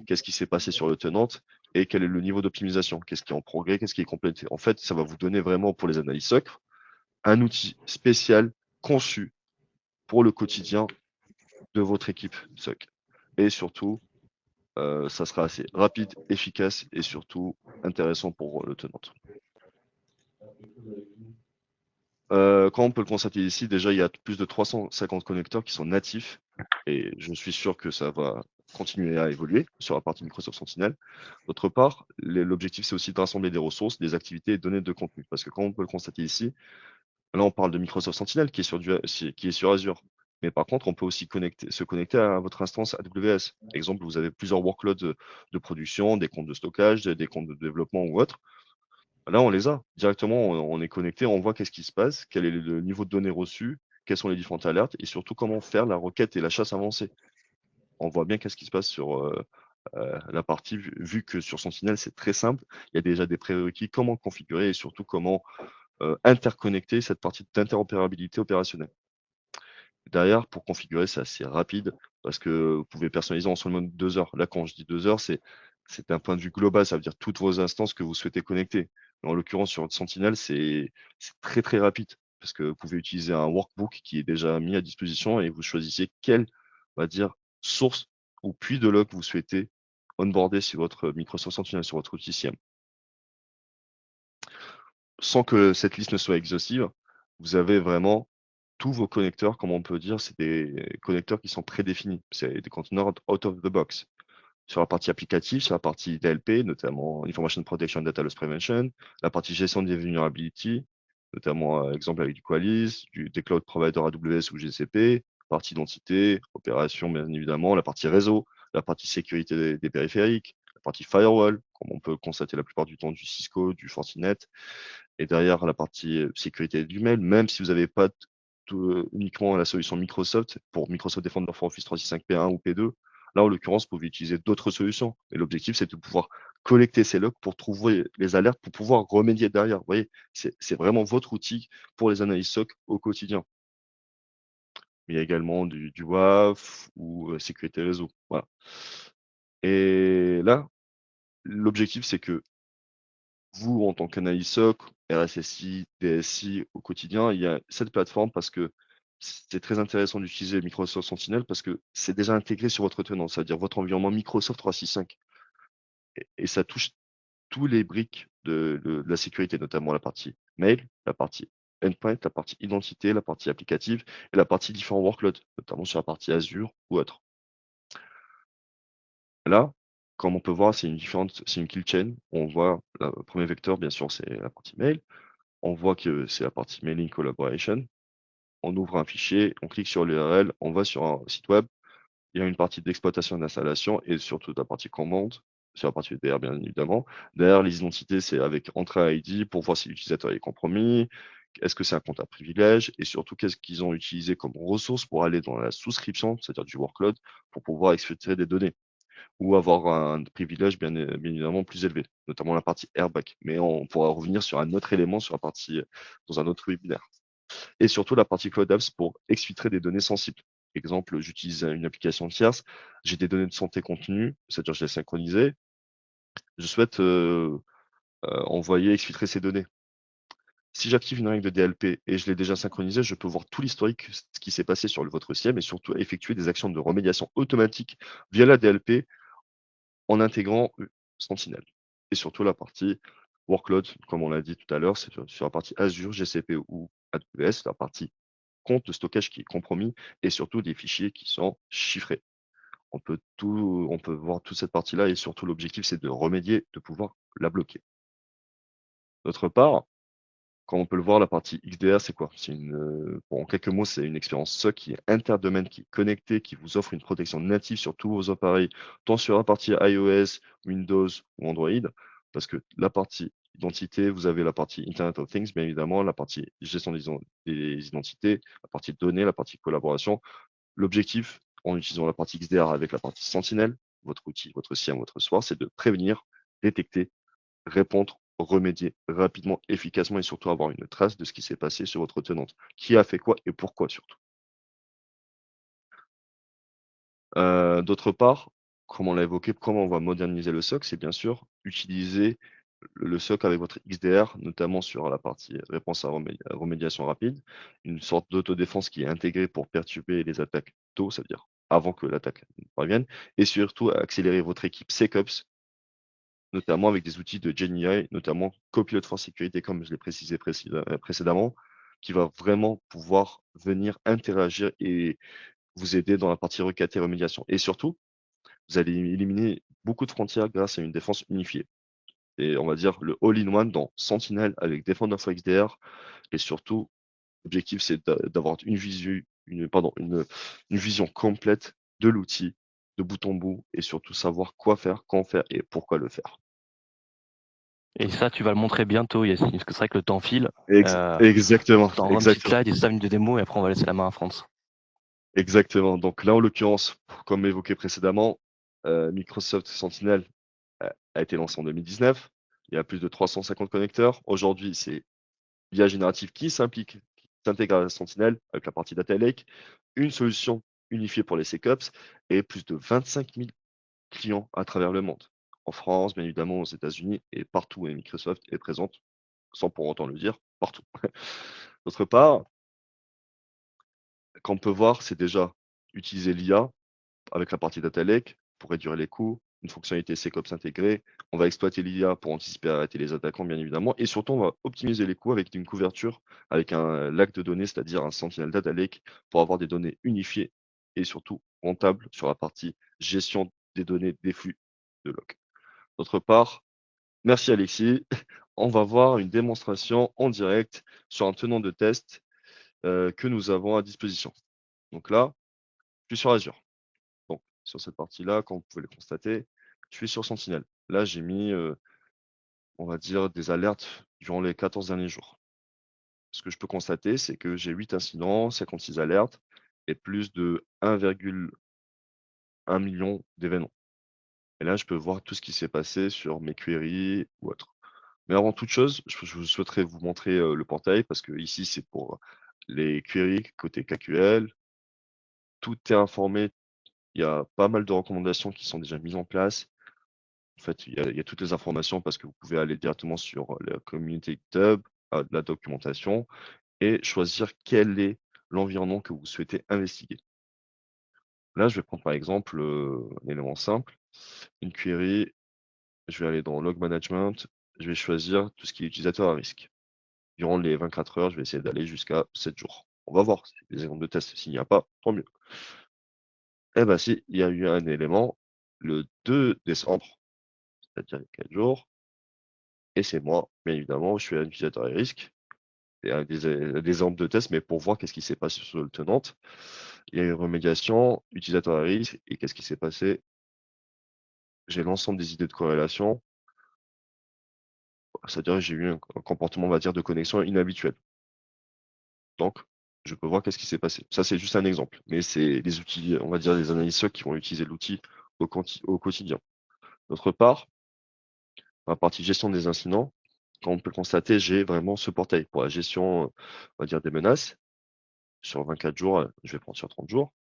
qu'est-ce qui s'est passé sur le tenant et quel est le niveau d'optimisation, qu'est-ce qui est en progrès, qu'est-ce qui est complété. En fait, ça va vous donner vraiment, pour les analyses SOC, un outil spécial conçu pour le quotidien de votre équipe SOC. Et surtout, ça sera assez rapide, efficace et surtout intéressant pour le tenant. Comme on peut le constater ici, déjà il y a plus de 350 connecteurs qui sont natifs et je suis sûr que ça va continuer à évoluer sur la partie Microsoft Sentinel. D'autre part, l'objectif c'est aussi de rassembler des ressources, des activités et données de contenu. Parce que comme on peut le constater ici, là on parle de Microsoft Sentinel qui est sur Azure. Mais par contre, on peut aussi se connecter à votre instance AWS. Exemple, vous avez plusieurs workloads de production, des comptes de stockage, des comptes de développement ou autre. Là, on les a. Directement, on est connecté, on voit qu'est-ce qui se passe, quel est le niveau de données reçues, quelles sont les différentes alertes et surtout comment faire la requête et la chasse avancée. On voit bien qu'est-ce qui se passe sur la partie, vu que sur Sentinel, c'est très simple. Il y a déjà des prérequis, comment configurer et surtout comment interconnecter cette partie d'interopérabilité opérationnelle. Derrière, pour configurer, c'est assez rapide parce que vous pouvez personnaliser en seulement 2 heures. Là, quand je dis 2 heures, c'est un point de vue global, ça veut dire toutes vos instances que vous souhaitez connecter. En l'occurrence, sur Sentinel, c'est très très rapide parce que vous pouvez utiliser un workbook qui est déjà mis à disposition et vous choisissez quelle, on va dire, source ou puits de log vous souhaitez onboarder sur votre Microsoft Sentinel, sur votre outil SIEM. Sans que cette liste ne soit exhaustive, vous avez vraiment tous vos connecteurs, comme on peut dire, c'est des connecteurs qui sont prédéfinis. C'est des conteneurs out of the box. Sur la partie applicative, sur la partie DLP, notamment Information Protection and Data Loss Prevention, la partie gestion des vulnerabilities, notamment exemple avec du Qualys, des cloud providers AWS ou GCP, partie identité, opération bien évidemment, la partie réseau, la partie sécurité des périphériques, la partie firewall, comme on peut constater la plupart du temps du Cisco, du Fortinet, et derrière la partie sécurité du mail, même si vous n'avez pas uniquement la solution Microsoft pour Microsoft Defender for Office 365 P1 ou P2. Là, en l'occurrence, vous pouvez utiliser d'autres solutions. Et l'objectif, c'est de pouvoir collecter ces logs pour trouver les alertes, pour pouvoir remédier derrière. Vous voyez, c'est vraiment votre outil pour les analyses SOC au quotidien. Mais il y a également du WAF ou sécurité réseau. Voilà. Et là, l'objectif, c'est que vous, en tant qu'analyste SOC, RSSI, DSI au quotidien, il y a cette plateforme parce que c'est très intéressant d'utiliser Microsoft Sentinel parce que c'est déjà intégré sur votre tenant, c'est-à-dire votre environnement Microsoft 365. Et ça touche tous les briques de la sécurité, notamment la partie mail, la partie endpoint, la partie identité, la partie applicative et la partie différents workloads, notamment sur la partie Azure ou autre. Là, comme on peut voir, c'est une kill chain. On voit le premier vecteur, bien sûr, c'est la partie mail. On voit que c'est la partie mailing collaboration. On ouvre un fichier, on clique sur l'URL, on va sur un site web. Il y a une partie d'exploitation et d'installation et surtout la partie commande, sur la partie EDR bien évidemment. Derrière, les identités, c'est avec entrée ID pour voir si l'utilisateur est compromis, est-ce que c'est un compte à privilège et surtout qu'est-ce qu'ils ont utilisé comme ressource pour aller dans la souscription, c'est-à-dire du workload, pour pouvoir exfiltrer des données ou avoir un privilège bien évidemment plus élevé, notamment la partie airbag. Mais on pourra revenir sur un autre élément sur la partie, dans un autre webinaire. Et surtout la partie Cloud Apps pour exfiltrer des données sensibles. Exemple, j'utilise une application tierce, j'ai des données de santé contenues, c'est-à-dire je les synchronisées, je souhaite envoyer, exfiltrer ces données. Si j'active une règle de DLP et je l'ai déjà synchronisée, je peux voir tout l'historique, ce qui s'est passé sur votre SIEM et surtout effectuer des actions de remédiation automatique via la DLP en intégrant Sentinel. Et surtout la partie workload, comme on l'a dit tout à l'heure, c'est sur la partie Azure, GCP ou AWS, la partie compte de stockage qui est compromis et surtout des fichiers qui sont chiffrés. On peut voir toute cette partie-là et surtout l'objectif, c'est de remédier, de pouvoir la bloquer. D'autre part, comme on peut le voir, la partie XDR, c'est quoi? En quelques mots, c'est une expérience SOC qui est interdomaine, qui est connectée, qui vous offre une protection native sur tous vos appareils, tant sur la partie iOS, Windows ou Android, parce que la partie identité, vous avez la partie Internet of Things, bien évidemment, la partie gestion des identités, la partie données, la partie collaboration. L'objectif, en utilisant la partie XDR avec la partie Sentinel, votre outil, votre SIEM, votre SOAR, c'est de prévenir, détecter, répondre, remédier rapidement, efficacement et surtout avoir une trace de ce qui s'est passé sur votre tenante. Qui a fait quoi et pourquoi surtout. D'autre part, comme on l'a évoqué, comment on va moderniser le SOC, c'est bien sûr utiliser le SOC avec votre XDR, notamment sur la partie réponse à remédiation rapide, une sorte d'autodéfense qui est intégrée pour perturber les attaques tôt, c'est-à-dire avant que l'attaque ne parvienne, et surtout accélérer votre équipe SecOps, notamment avec des outils de GenAI, notamment Copilot for Security, comme je l'ai précisé précédemment, qui va vraiment pouvoir venir interagir et vous aider dans la partie requête et remédiation. Et surtout, vous allez éliminer beaucoup de frontières grâce à une défense unifiée. Et on va dire le all-in-one dans Sentinel avec Defender for XDR. Et surtout, l'objectif, c'est d'avoir une vision complète de l'outil, de bout en bout, et surtout savoir quoi faire, quand faire et pourquoi le faire. Et ça, tu vas le montrer bientôt, Yacine, parce que c'est vrai que le temps file. Exactement. Dans une petite slide et 5 minutes de démo, et après on va laisser la main à France. Exactement. Donc là, en l'occurrence, comme évoqué précédemment, Microsoft Sentinel a été lancé en 2019. Il y a plus de 350 connecteurs. Aujourd'hui, c'est l'IA générative qui s'intègre à Sentinel avec la partie Data Lake, une solution unifiée pour les SecOps et plus de 25 000 clients à travers le monde. En France, bien évidemment, aux États-Unis et partout où Microsoft est présente, sans pour autant le dire, partout. D'autre part, qu'on peut voir, c'est déjà utiliser l'IA avec la partie Data Lake pour réduire les coûts, une fonctionnalité SecOps intégrée. On va exploiter l'IA pour anticiper et arrêter les attaquants, bien évidemment. Et surtout, on va optimiser les coûts avec une couverture, avec un lac de données, c'est-à-dire un Sentinel Data Lake, pour avoir des données unifiées et surtout rentables sur la partie gestion des données des flux de log. D'autre part, merci Alexis. On va voir une démonstration en direct sur un tenant de test que nous avons à disposition. Donc là, je suis sur Azure. Donc, sur cette partie-là, comme vous pouvez le constater, je suis sur Sentinel. Là, j'ai mis, on va dire, des alertes durant les 14 derniers jours. ce que je peux constater, c'est que j'ai 8 incidents, 56 alertes et plus de 1,1 million d'événements. Et là, je peux voir tout ce qui s'est passé sur mes queries ou autres. Mais avant toute chose, je souhaiterais vous montrer le portail parce que ici, c'est pour les queries côté KQL. Tout est informé. Il y a pas mal de recommandations qui sont déjà mises en place. En fait, il y a toutes les informations parce que vous pouvez aller directement sur le Community Hub, la documentation et choisir quel est l'environnement que vous souhaitez investiguer. Là, je vais prendre par exemple un élément simple, une query. Je vais aller dans Log Management. Je vais choisir tout ce qui est utilisateur à risque. Durant les 24 heures, je vais essayer d'aller jusqu'à 7 jours. On va voir, c'est des exemples de tests. S'il n'y a pas, tant mieux. Eh ben si, il y a eu un élément le 2 décembre, c'est-à-dire il y a 4 jours, et c'est moi, bien évidemment, je suis un utilisateur à risque. Et des exemples de tests, mais pour voir qu'est-ce qui s'est passé sur le tenant. Il y a eu remédiation, utilisateur à risque, et qu'est-ce qui s'est passé? J'ai l'ensemble des idées de corrélation. C'est-à-dire que j'ai eu un comportement, on va dire, de connexion inhabituel. Donc, je peux voir qu'est-ce qui s'est passé. Ça, c'est juste un exemple. Mais c'est des outils, on va dire, des analystes qui vont utiliser l'outil au quotidien. D'autre part, dans la partie gestion des incidents, comme on peut le constater, j'ai vraiment ce portail pour la gestion, on va dire, des menaces. Sur 24 jours, je vais prendre sur 30 jours.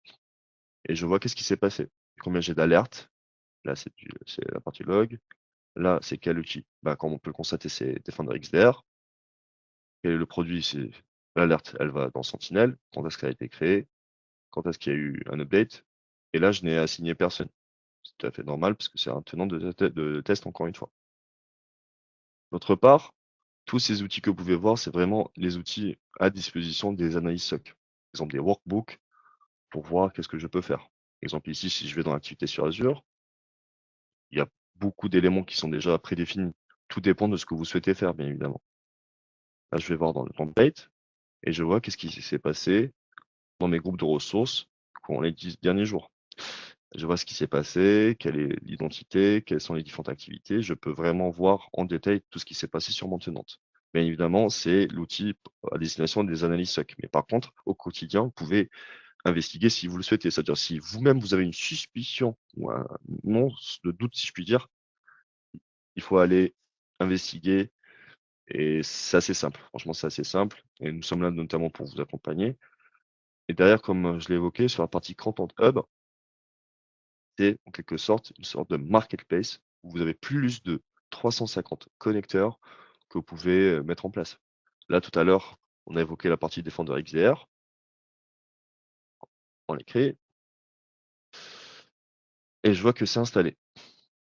Et je vois qu'est-ce qui s'est passé. Combien j'ai d'alertes. Là, c'est la partie log. Là, c'est quel outil? Bah, comme on peut le constater, c'est Defender XDR. Quel est le produit? C'est l'alerte, elle va dans Sentinel. Quand est-ce qu'elle a été créée? Quand est-ce qu'il y a eu un update? Et là, je n'ai assigné personne. C'est tout à fait normal parce que c'est un tenant de test encore une fois. D'autre part, tous ces outils que vous pouvez voir, c'est vraiment les outils à disposition des analystes SOC. Par exemple, des workbooks pour voir qu'est-ce que je peux faire. Exemple ici, si je vais dans l'activité sur Azure, il y a beaucoup d'éléments qui sont déjà prédéfinis. Tout dépend de ce que vous souhaitez faire, bien évidemment. Là, je vais voir dans le template et je vois qu'est-ce qui s'est passé dans mes groupes de ressources pour les 10 derniers jours. Je vois ce qui s'est passé, quelle est l'identité, quelles sont les différentes activités. Je peux vraiment voir en détail tout ce qui s'est passé sur mon tenante. Bien évidemment, c'est l'outil à destination des analyses SOC. Mais par contre, au quotidien, vous pouvez investiguer si vous le souhaitez. C'est-à-dire si vous-même vous avez une suspicion ou un non de doute, si je puis dire, il faut aller investiguer et c'est assez simple. Franchement, c'est assez simple et nous sommes là notamment pour vous accompagner. Et derrière, comme je l'ai évoqué, sur la partie Content Hub, c'est en quelque sorte une sorte de marketplace où vous avez plus de 350 connecteurs que vous pouvez mettre en place. Là, tout à l'heure, on a évoqué la partie Defender XDR. On les crée et je vois que c'est installé.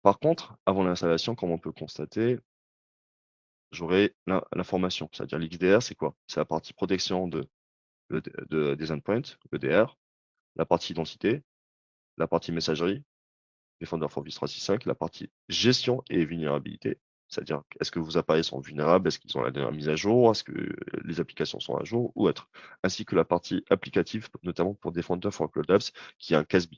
Par contre, avant l'installation, comme on peut constater, j'aurai l'information. C'est-à-dire l'XDR, c'est quoi? C'est la partie protection des endpoints, EDR, la partie identité, la partie messagerie, Defender for Business 365, la partie gestion et vulnérabilité. C'est-à-dire, est-ce que vos appareils sont vulnérables? Est-ce qu'ils ont la dernière mise à jour? Est-ce que les applications sont à jour ou autre? Ainsi que la partie applicative, notamment pour Defender for Cloud Apps, qui est un CASB.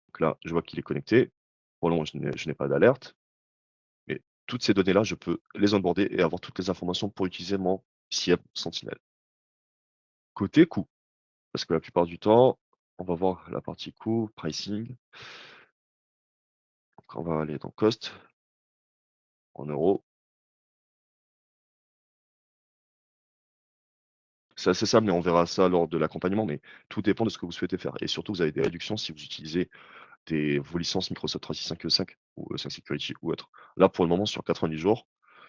Donc là, je vois qu'il est connecté. Pour le moment, je n'ai pas d'alerte. Mais toutes ces données-là, je peux les onboarder et avoir toutes les informations pour utiliser mon SIEM Sentinel. Côté coût, parce que la plupart du temps, on va voir la partie coût, pricing. Donc on va aller dans cost, en euros. C'est assez simple, mais on verra ça lors de l'accompagnement, mais tout dépend de ce que vous souhaitez faire. Et surtout, vous avez des réductions si vous utilisez vos licences Microsoft 365 ou 5 Security ou autre. Là, pour le moment, sur 90 jours,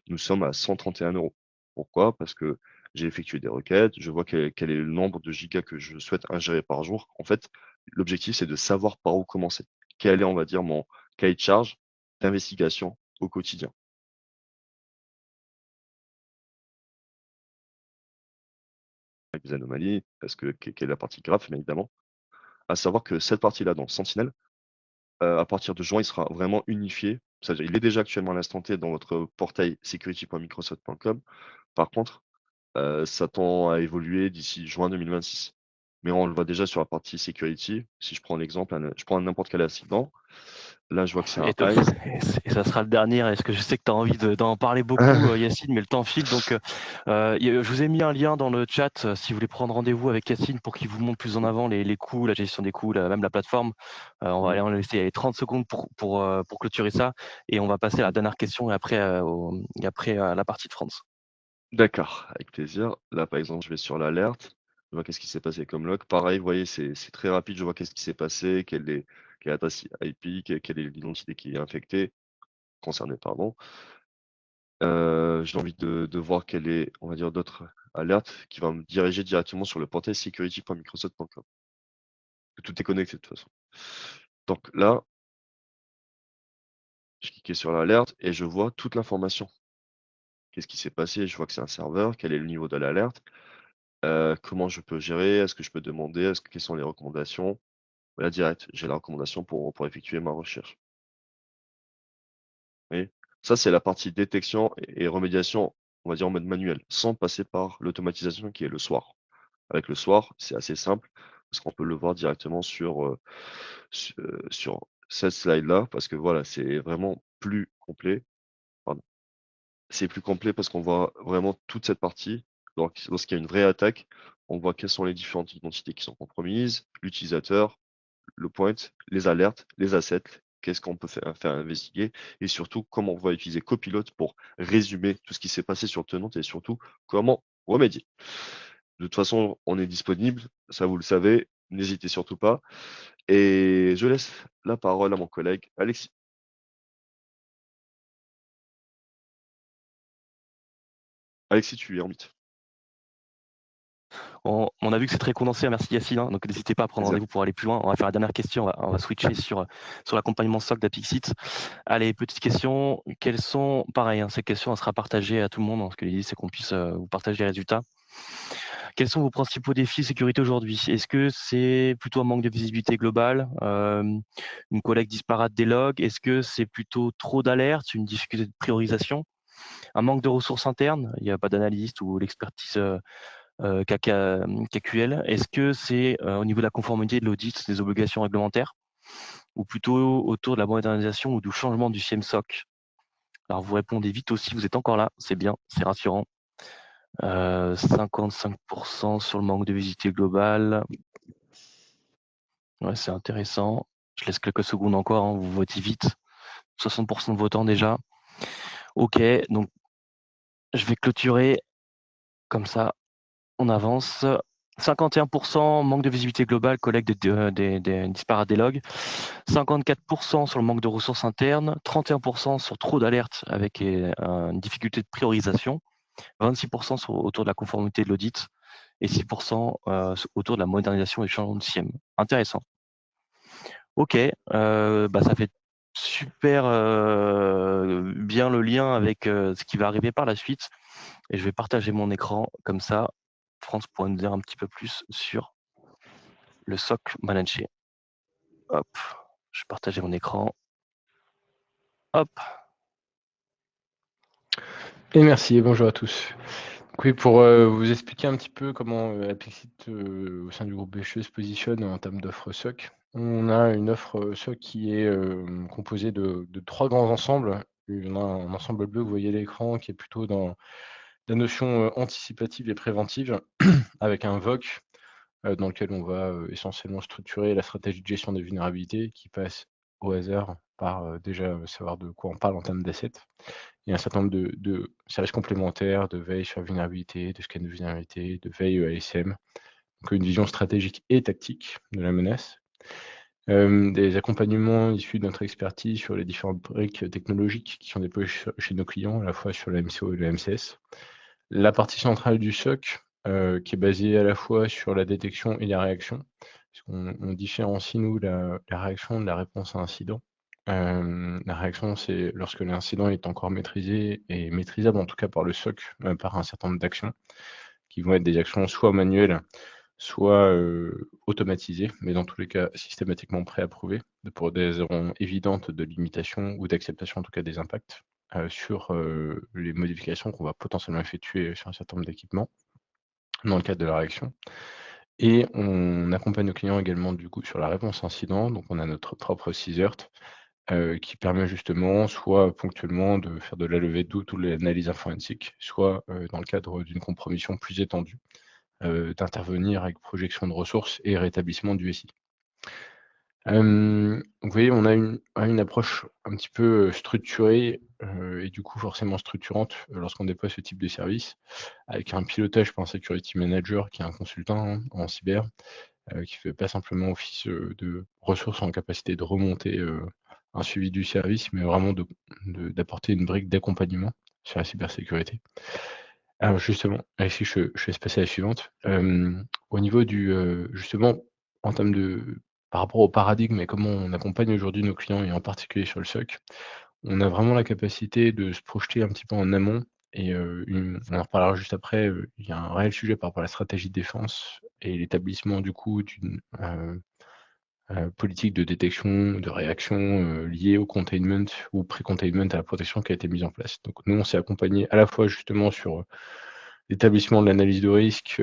nous sommes à 131 euros. Pourquoi? Parce que j'ai effectué des requêtes, je vois quel est le nombre de gigas que je souhaite ingérer par jour. En fait, l'objectif, c'est de savoir par où commencer. Quel est, on va dire, mon cahier de charge d'investigation au quotidien. Avec des anomalies, parce que quelle est la partie grave, bien évidemment. À savoir que cette partie-là, dans Sentinel, à partir de juin, il sera vraiment unifié. C'est-à-dire, il est déjà actuellement à l'instant T dans votre portail security.microsoft.com. Par contre, ça tend à évoluer d'ici juin 2026. Mais on le voit déjà sur la partie security. Si je prends l'exemple, je prends n'importe quel incident. Là, je vois que c'est un Et, ice. et ça sera le dernier. Est-ce que je sais que tu as envie d'en parler beaucoup, Yacine, mais le temps file. Donc, je vous ai mis un lien dans le chat si vous voulez prendre rendez-vous avec Yacine pour qu'il vous montre plus en avant les coûts, la gestion des coûts, même la plateforme. On va aller laisser 30 secondes pour clôturer ça. Et on va passer à la dernière question et après, à la partie de France. D'accord, avec plaisir. Là, par exemple, je vais sur l'alerte. Je vois qu'est-ce qui s'est passé comme log. Pareil, vous voyez, c'est très rapide. Je vois qu'est-ce qui s'est passé, quelle est l'adresse IP, quelle est l'identité qui est infectée, concernée, pardon. J'ai envie de voir quelle est, on va dire, d'autres alertes qui va me diriger directement sur le portail security.microsoft.com. Tout est connecté de toute façon. Donc là, je clique sur l'alerte et je vois toute l'information. Qu'est-ce qui s'est passé? Je vois que c'est un serveur. Quel est le niveau de l'alerte? Comment je peux gérer? Est-ce que je peux demander? Quelles sont les recommandations? Voilà, direct, j'ai la recommandation pour effectuer ma recherche. Vous voyez? Ça, c'est la partie détection et remédiation, on va dire en mode manuel, sans passer par l'automatisation qui est le SOAR. Avec le SOAR, c'est assez simple parce qu'on peut le voir directement sur cette slide-là, parce que voilà, c'est vraiment plus complet. Pardon. C'est plus complet parce qu'on voit vraiment toute cette partie. Donc, lorsqu'il y a une vraie attaque, on voit quelles sont les différentes identités qui sont compromises, l'utilisateur, le point, les alertes, les assets, qu'est-ce qu'on peut faire investiguer, et surtout comment on va utiliser Copilot pour résumer tout ce qui s'est passé sur le tenant et surtout comment remédier. De toute façon, on est disponible, ça vous le savez, n'hésitez surtout pas. Et je laisse la parole à mon collègue Alexis. Alexis, tu es en mythe. On a vu que c'est très condensé, merci Yacine, hein, donc n'hésitez pas à prendre rendez-vous pour aller plus loin. On va faire la dernière question, on va switcher sur l'accompagnement SOC d'Apixit. Allez, petite question, quelles sont, pareil, hein, cette question elle sera partagée à tout le monde, hein, parce que l'idée c'est qu'on puisse vous partager les résultats. Quels sont vos principaux défis de sécurité aujourd'hui? Est-ce que c'est plutôt un manque de visibilité globale, une collecte disparate des logs? Est-ce que c'est plutôt trop d'alertes, une difficulté de priorisation, un manque de ressources internes? Il n'y a pas d'analyste ou l'expertise KQL. Est-ce que c'est au niveau de la conformité de l'audit des obligations réglementaires ou plutôt autour de la modernisation ou du changement du CIEM-SOC? Alors vous répondez vite aussi, vous êtes encore là, c'est bien, c'est rassurant. 55% sur le manque de visibilité globale. Ouais, c'est intéressant. Je laisse quelques secondes encore, hein, vous votez vite. 60% de votants déjà. Ok, donc je vais clôturer comme ça. On avance. 51% manque de visibilité globale, collecte des disparates des logs. 54% sur le manque de ressources internes. 31% sur trop d'alertes avec une difficulté de priorisation. 26% autour de la conformité de l'audit. Et 6% autour de la modernisation et changement de SIEM. Intéressant. Ok, ça fait super bien le lien avec ce qui va arriver par la suite. Et je vais partager mon écran comme ça. France pourra nous dire un petit peu plus sur le SOC managé. Hop, je vais partager mon écran. Hop. Et merci et bonjour à tous. Donc oui, pour vous expliquer un petit peu comment Apixit au sein du groupe BHE se positionne en termes d'offre SOC, on a une offre SOC qui est composée de 3 grands ensembles. On a un ensemble bleu que vous voyez à l'écran qui est plutôt dans la notion anticipative et préventive avec un VOC dans lequel on va essentiellement structurer la stratégie de gestion des vulnérabilités qui passe au hasard par déjà savoir de quoi on parle en termes d'assets et un certain nombre de services complémentaires, de veille sur la vulnérabilité, de scan de vulnérabilité, de veille ASM. Donc une vision stratégique et tactique de la menace. Des accompagnements issus de notre expertise sur les différentes briques technologiques qui sont déployées chez nos clients, à la fois sur la MCO et le MCS. La partie centrale du SOC, qui est basée à la fois sur la détection et la réaction. On différencie, nous, la réaction de la réponse à incident. La réaction, c'est lorsque l'incident est encore maîtrisé et maîtrisable, en tout cas par le SOC, par un certain nombre d'actions, qui vont être des actions soit manuelles, soit automatisées, mais dans tous les cas systématiquement préapprouvées, pour des raisons évidentes de limitation ou d'acceptation, en tout cas des impacts, sur les modifications qu'on va potentiellement effectuer sur un certain nombre d'équipements, dans le cadre de la réaction. Et on accompagne nos clients également du coup sur la réponse incident, donc on a notre propre CSIRT, qui permet justement soit ponctuellement de faire de la levée de doute ou de l'analyse informatique, soit dans le cadre d'une compromission plus étendue, d'intervenir avec projection de ressources et rétablissement du SI. Donc vous voyez, on a une approche un petit peu structurée et du coup forcément structurante lorsqu'on déploie ce type de service, avec un pilotage par un security manager qui est un consultant en cyber, qui fait pas simplement office de ressources en capacité de remonter un suivi du service, mais vraiment d'apporter une brique d'accompagnement sur la cybersécurité. Alors justement, Alexis, je laisse passer à la suivante. Au niveau du justement, en termes de par rapport au paradigme et comment on accompagne aujourd'hui nos clients et en particulier sur le SOC, on a vraiment la capacité de se projeter un petit peu en amont et on en reparlera juste après, il y a un réel sujet par rapport à la stratégie de défense et l'établissement du coup d'une politique de détection, de réaction liée au containment ou pré-containment à la protection qui a été mise en place. Donc nous, on s'est accompagné à la fois justement sur l'établissement de l'analyse de risque,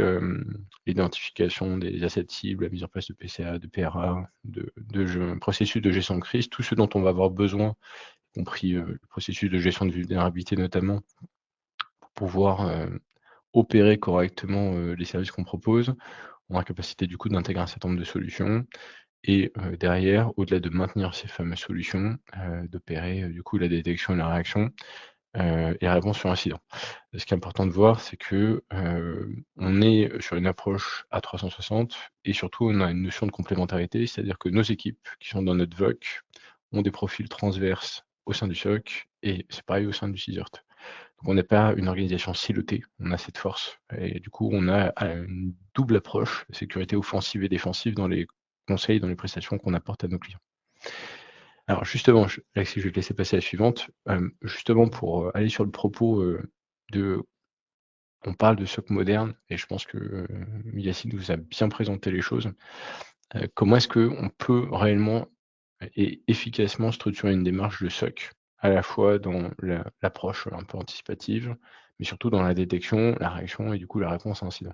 l'identification des assets cibles, la mise en place de PCA, de PRA, processus de gestion de crise, tout ce dont on va avoir besoin, y compris le processus de gestion de vulnérabilité notamment, pour pouvoir opérer correctement les services qu'on propose. On a la capacité du coup d'intégrer un certain nombre de solutions et derrière, au-delà de maintenir ces fameuses solutions, d'opérer du coup la détection et la réaction et la réponse sur incident. Ce qui est important de voir, c'est que on est sur une approche à 360 et surtout on a une notion de complémentarité, c'est-à-dire que nos équipes qui sont dans notre VOC ont des profils transverses au sein du SOC et c'est pareil au sein du CISORT. Donc on n'est pas une organisation silotée, on a cette force et du coup on a une double approche, sécurité offensive et défensive dans les conseils, dans les prestations qu'on apporte à nos clients. Alors justement, Alexis, je vais te laisser passer à la suivante. Justement pour aller sur le propos de on parle de SOC moderne et je pense que Yacine vous a bien présenté les choses. Comment est-ce qu'on peut réellement et efficacement structurer une démarche de SOC, à la fois dans l'approche un peu anticipative, mais surtout dans la détection, la réaction et du coup la réponse à incident.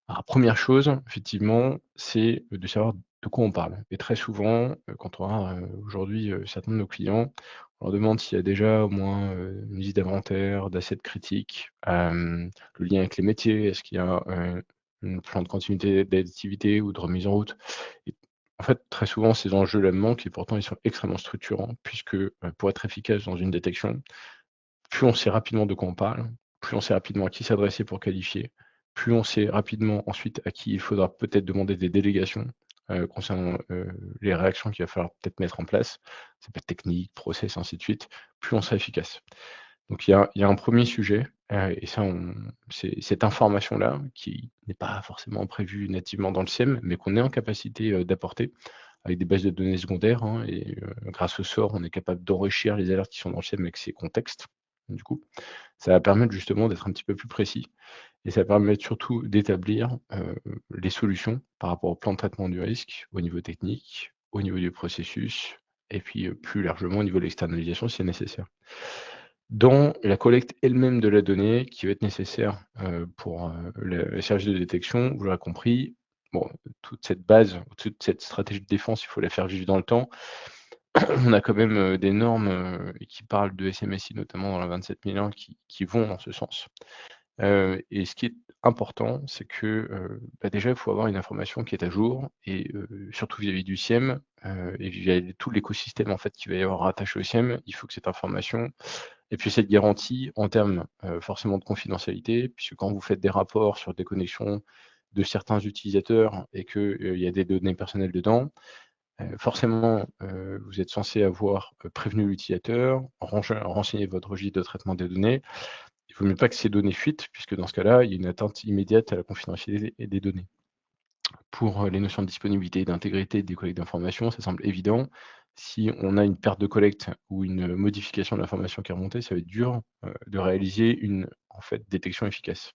Alors première chose, effectivement, c'est de savoir de quoi on parle. Et très souvent, quand on a aujourd'hui certains de nos clients, on leur demande s'il y a déjà au moins une liste d'inventaire, d'assets critiques, le lien avec les métiers, est-ce qu'il y a un plan de continuité d'activité ou de remise en route. Et en fait, très souvent, ces enjeux-là manquent et pourtant ils sont extrêmement structurants, puisque pour être efficace dans une détection, plus on sait rapidement de quoi on parle, plus on sait rapidement à qui s'adresser pour qualifier, plus on sait rapidement ensuite à qui il faudra peut-être demander des délégations concernant les réactions qu'il va falloir peut-être mettre en place. Ça peut être technique, process, ainsi de suite. Plus on sera efficace. Donc il y a un premier sujet, et ça, c'est cette information-là qui n'est pas forcément prévue nativement dans le SIEM, mais qu'on est en capacité d'apporter avec des bases de données secondaires. Et grâce au SOR, on est capable d'enrichir les alertes qui sont dans le SIEM avec ces contextes. Du coup, ça va permettre justement d'être un petit peu plus précis et ça va permettre surtout d'établir les solutions par rapport au plan de traitement du risque au niveau technique, au niveau du processus et puis plus largement au niveau de l'externalisation si c'est nécessaire. Dans la collecte elle-même de la donnée qui va être nécessaire pour le service de détection, vous l'aurez compris, bon, toute cette base, toute cette stratégie de défense, il faut la faire vivre dans le temps. On a quand même des normes qui parlent de SMSI, notamment dans la 27001, qui vont dans ce sens. Et ce qui est important, c'est que déjà, il faut avoir une information qui est à jour et surtout vis-à-vis du SIEM et vis-à-vis de tout l'écosystème en fait qu'il va y avoir rattaché au SIEM, il faut que cette information et puis cette garantie en termes forcément de confidentialité, puisque quand vous faites des rapports sur des connexions de certains utilisateurs et qu'il y a des données personnelles dedans, forcément, vous êtes censé avoir prévenu l'utilisateur, renseigné votre registre de traitement des données. Il ne vaut mieux pas que ces données fuitent, puisque dans ce cas-là, il y a une atteinte immédiate à la confidentialité des données. Pour les notions de disponibilité et d'intégrité des collectes d'informations, ça semble évident. Si on a une perte de collecte ou une modification de l'information qui est remontée, ça va être dur de réaliser une détection efficace.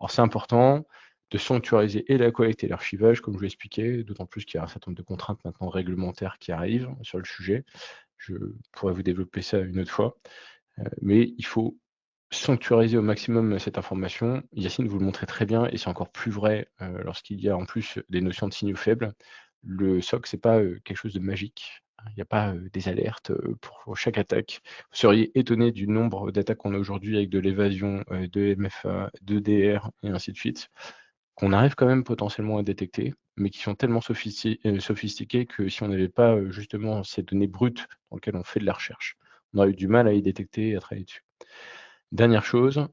Alors c'est important de sanctuariser et la collecte et l'archivage, comme je vous l'expliquais, d'autant plus qu'il y a un certain nombre de contraintes maintenant réglementaires qui arrivent sur le sujet. Je pourrais vous développer ça une autre fois. Mais il faut sanctuariser au maximum cette information. Yacine vous le montrait très bien, et c'est encore plus vrai lorsqu'il y a en plus des notions de signaux faibles. Le SOC, c'est pas quelque chose de magique. Il n'y a pas des alertes pour chaque attaque. Vous seriez étonné du nombre d'attaques qu'on a aujourd'hui avec de l'évasion, de MFA, de DR et ainsi de suite, qu'on arrive quand même potentiellement à détecter, mais qui sont tellement sophistiquées que si on n'avait pas justement ces données brutes dans lesquelles on fait de la recherche, on aurait eu du mal à y détecter et à travailler dessus. Dernière chose,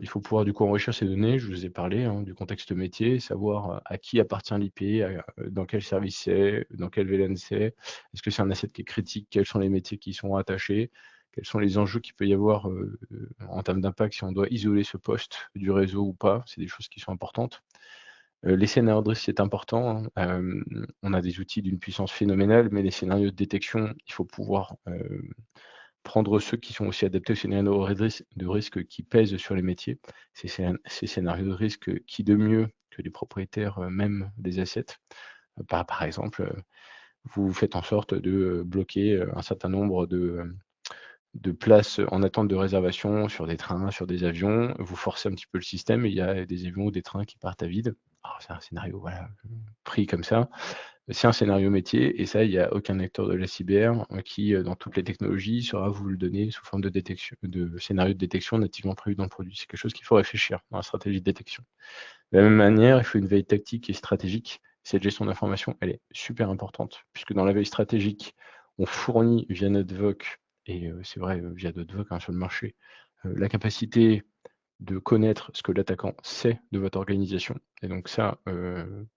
il faut pouvoir du coup enrichir ces données. Je vous ai parlé du contexte métier, savoir à qui appartient l'IP, dans quel service c'est, dans quel VLAN c'est, est-ce que c'est un asset qui est critique, quels sont les métiers qui y sont attachés, quels sont les enjeux qu'il peut y avoir en termes d'impact, si on doit isoler ce poste du réseau ou pas, c'est des choses qui sont importantes. Les scénarios de risque, c'est important. On a des outils d'une puissance phénoménale, mais les scénarios de détection, il faut pouvoir prendre ceux qui sont aussi adaptés aux scénarios de risque qui pèsent sur les métiers. Ces scénarios de risque qui de mieux que les propriétaires même des assets. Par exemple, vous faites en sorte de bloquer un certain nombre de places en attente de réservation sur des trains, sur des avions. Vous forcez un petit peu le système et il y a des avions ou des trains qui partent à vide. C'est un scénario pris comme ça. C'est un scénario métier et ça, il n'y a aucun acteur de la cyber qui, dans toutes les technologies, saura vous le donner sous forme de détection, de scénario de détection nativement prévu dans le produit. C'est quelque chose qu'il faut réfléchir dans la stratégie de détection. De la même manière, il faut une veille tactique et stratégique. Cette gestion d'information, elle est super importante puisque dans la veille stratégique, on fournit via notre VOC, et c'est vrai via d'autres VOC sur le marché, la capacité de connaître ce que l'attaquant sait de votre organisation. Et donc ça,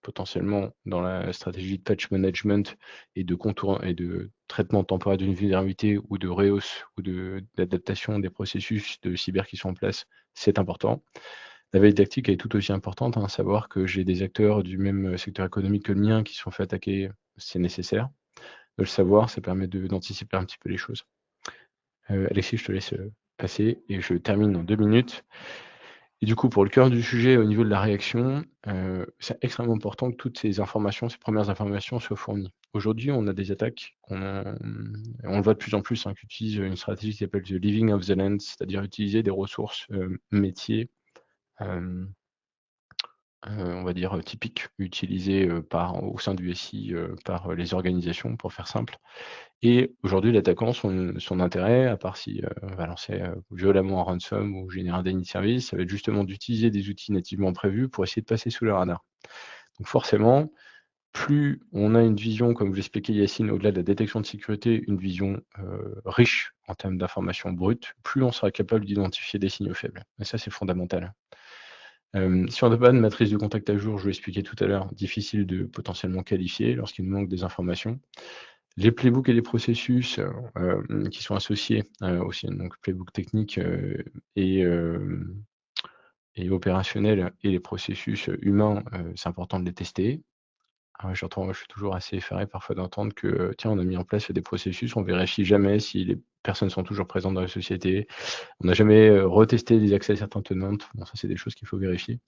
potentiellement, dans la stratégie de patch management et de contour et de traitement temporaire d'une vulnérabilité ou de rehausse ou d'adaptation des processus de cyber qui sont en place, c'est important. La veille tactique est tout aussi importante, savoir que j'ai des acteurs du même secteur économique que le mien qui sont fait attaquer, c'est nécessaire. De le savoir, ça permet d'anticiper un petit peu les choses. Alexis, je te laisse passer et je termine en 2 minutes. Et du coup, pour le cœur du sujet, au niveau de la réaction, c'est extrêmement important que toutes ces informations, ces premières informations soient fournies. Aujourd'hui, on a des attaques, on le voit de plus en plus, qui utilisent une stratégie qui s'appelle the living of the land, c'est-à-dire utiliser des ressources métiers, on va dire typiques, utilisées au sein du SI par les organisations, pour faire simple. Et aujourd'hui, l'attaquant, son intérêt, à part s'il va lancer violemment un ransom ou générer un déni de service, ça va être justement d'utiliser des outils nativement prévus pour essayer de passer sous le radar. Donc forcément, plus on a une vision, comme vous l'expliquait Yacine, au-delà de la détection de sécurité, une vision riche en termes d'informations brutes, plus on sera capable d'identifier des signaux faibles. Et ça, c'est fondamental. Si on n'a pas de matrice de contact à jour, je vous l'expliquais tout à l'heure, difficile de potentiellement qualifier lorsqu'il nous manque des informations. Les playbooks et les processus qui sont associés aussi, donc playbook technique et opérationnel et les processus humains, c'est important de les tester. Je suis toujours assez effaré parfois d'entendre que tiens, on a mis en place des processus, on vérifie jamais si les personnes sont toujours présentes dans la société. On n'a jamais retesté les accès à certains tenants. Bon, ça, c'est des choses qu'il faut vérifier.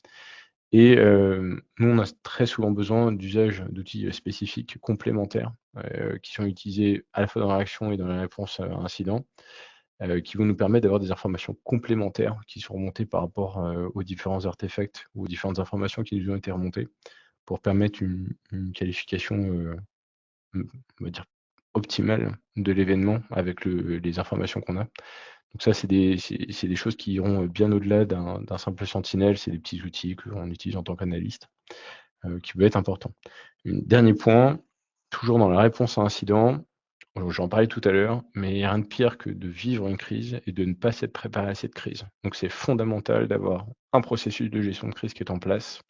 Et nous, on a très souvent besoin d'usage d'outils spécifiques complémentaires qui sont utilisés à la fois dans la réaction et dans la réponse à incident, qui vont nous permettre d'avoir des informations complémentaires qui sont remontées par rapport aux différents artefacts ou aux différentes informations qui nous ont été remontées pour permettre une qualification, on va dire, optimale de l'événement avec les informations qu'on a. Donc ça, c'est des choses qui iront bien au-delà d'un simple sentinelle. C'est des petits outils que l'on utilise en tant qu'analyste, qui peuvent être importants. Dernier point, toujours dans la réponse à incident, j'en parlais tout à l'heure, mais il n'y a rien de pire que de vivre une crise et de ne pas s'être préparé à cette crise. Donc c'est fondamental d'avoir un processus de gestion de crise qui est en place.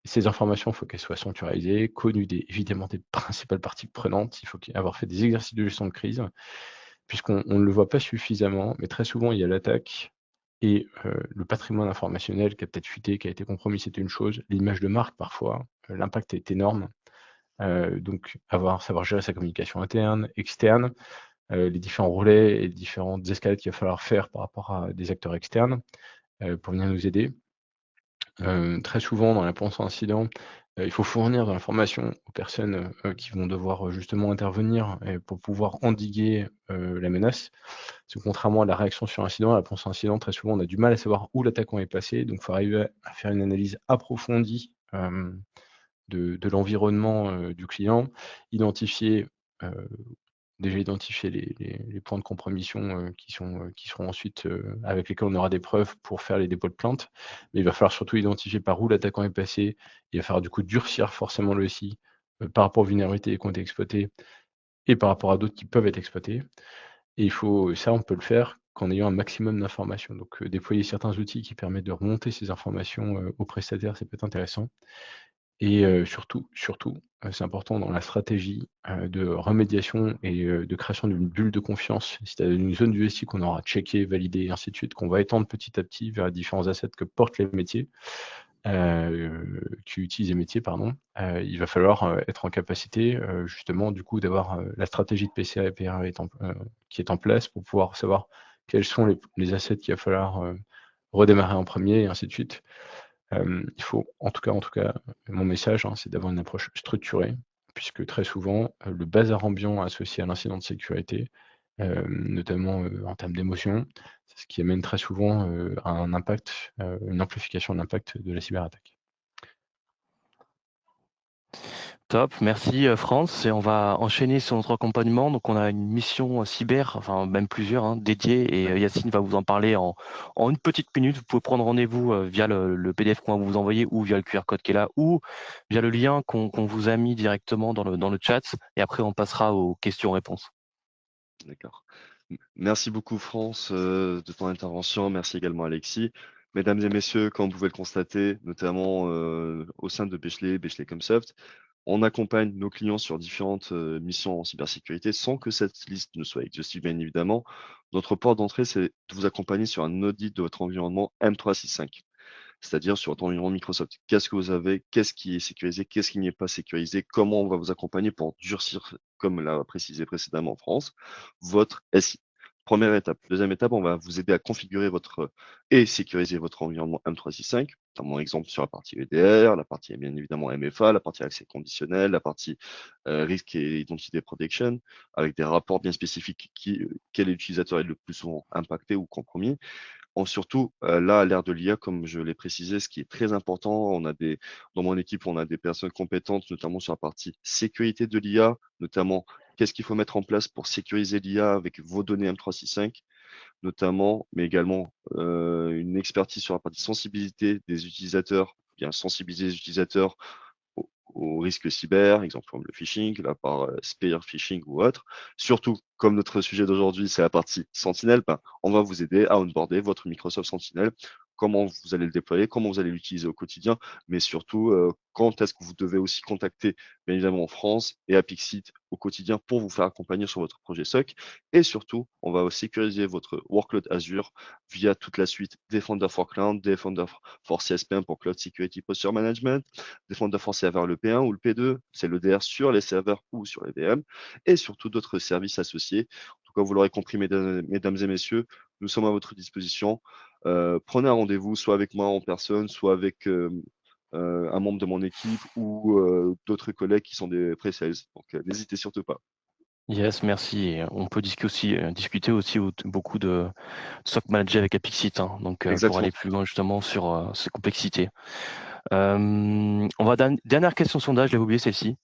Et ces informations, il faut qu'elles soient sanctuarisées, connues évidemment des principales parties prenantes. Il faut avoir fait des exercices de gestion de crise, puisqu'on ne le voit pas suffisamment, mais très souvent, il y a l'attaque et le patrimoine informationnel qui a peut-être fuité, qui a été compromis, c'est une chose. L'image de marque, parfois, l'impact est énorme. Donc, savoir gérer sa communication interne, externe, les différents relais et les différentes escalades qu'il va falloir faire par rapport à des acteurs externes pour venir nous aider. Très souvent, dans la réponse à incident, il faut fournir de l'information aux personnes qui vont devoir justement intervenir pour pouvoir endiguer la menace. Parce que contrairement à la réaction sur incident, la réponse à incident, très souvent, on a du mal à savoir où l'attaquant est passé. Donc, il faut arriver à faire une analyse approfondie de l'environnement du client, identifier déjà identifier les points de compromission qui seront ensuite avec lesquels on aura des preuves pour faire les dépôts de plainte. Mais il va falloir surtout identifier par où l'attaquant est passé. Il va falloir du coup durcir forcément le SI par rapport aux vulnérabilités qui ont été exploitées et par rapport à d'autres qui peuvent être exploitées. Et ça, on peut le faire qu'en ayant un maximum d'informations. Donc déployer certains outils qui permettent de remonter ces informations aux prestataires, ça peut être intéressant. Et surtout, c'est important dans la stratégie de remédiation et de création d'une bulle de confiance. C'est-à-dire une zone du SI qu'on aura checké, validé, et ainsi de suite, qu'on va étendre petit à petit vers les différents assets que portent les métiers, qui utilisent les métiers, pardon. Il va falloir être en capacité, justement, du coup, d'avoir la stratégie de PCA et PRA qui est en place pour pouvoir savoir quels sont les assets qu'il va falloir redémarrer en premier, et ainsi de suite. Il faut, en tout cas, mon message, c'est d'avoir une approche structurée, puisque très souvent, le bazar ambiant associé à l'incident de sécurité, notamment en termes d'émotion, c'est ce qui amène très souvent à un impact, une amplification de l'impact de la cyberattaque. Top, merci France. Et on va enchaîner sur notre accompagnement. Donc on a une mission cyber, enfin même plusieurs dédiées, et Yacine va vous en parler en une petite minute. Vous pouvez prendre rendez-vous via le PDF qu'on va vous envoyer, ou via le QR code qui est là, ou via le lien qu'on vous a mis directement dans le chat. Et après on passera aux questions-réponses. D'accord. Merci beaucoup France de ton intervention. Merci également Alexis. Mesdames et messieurs, comme vous pouvez le constater, notamment au sein de Bechley Comsoft, on accompagne nos clients sur différentes missions en cybersécurité sans que cette liste ne soit exhaustive, bien évidemment. Notre porte d'entrée, c'est de vous accompagner sur un audit de votre environnement M365, c'est-à-dire sur votre environnement Microsoft. Qu'est-ce que vous avez, qu'est-ce qui est sécurisé, qu'est-ce qui n'est pas sécurisé, comment on va vous accompagner pour durcir, comme l'a précisé précédemment en France, votre SI. Première étape. Deuxième étape, on va vous aider à configurer et sécuriser votre environnement M365, notamment exemple sur la partie EDR, la partie bien évidemment MFA, la partie accès conditionnel, la partie risque et identité protection, avec des rapports bien spécifiques quel utilisateur est le plus souvent impacté ou compromis. Surtout, là, à l'ère de l'IA, comme je l'ai précisé, ce qui est très important, dans mon équipe, on a des personnes compétentes, notamment sur la partie sécurité de l'IA, notamment qu'est-ce qu'il faut mettre en place pour sécuriser l'IA avec vos données M365, notamment, mais également une expertise sur la partie sensibilité des utilisateurs, bien sensibiliser les utilisateurs aux risques cyber, exemple comme le phishing, la part spear phishing ou autre. Surtout, comme notre sujet d'aujourd'hui, c'est la partie Sentinel, on va vous aider à onboarder votre Microsoft Sentinel, comment vous allez le déployer, comment vous allez l'utiliser au quotidien, mais surtout, quand est-ce que vous devez aussi contacter, bien évidemment, en France et à Pixit au quotidien pour vous faire accompagner sur votre projet SOC. Et surtout, on va sécuriser votre workload Azure via toute la suite Defender for Cloud, Defender for CSPM pour Cloud Security Posture Management, Defender for Server le P1 ou le P2, c'est l'EDR sur les serveurs ou sur les VM, et surtout d'autres services associés. En tout cas, vous l'aurez compris, mesdames et messieurs, nous sommes à votre disposition. Prenez un rendez-vous, soit avec moi en personne, soit avec un membre de mon équipe ou d'autres collègues qui sont des pre-sales. Donc, n'hésitez surtout pas. Yes, merci. Et on peut discuter aussi beaucoup de SOC manager avec Apixit, donc pour Exactement. aller plus loin justement sur ces complexités. On va dernière question sondage, j'avais oublié celle-ci.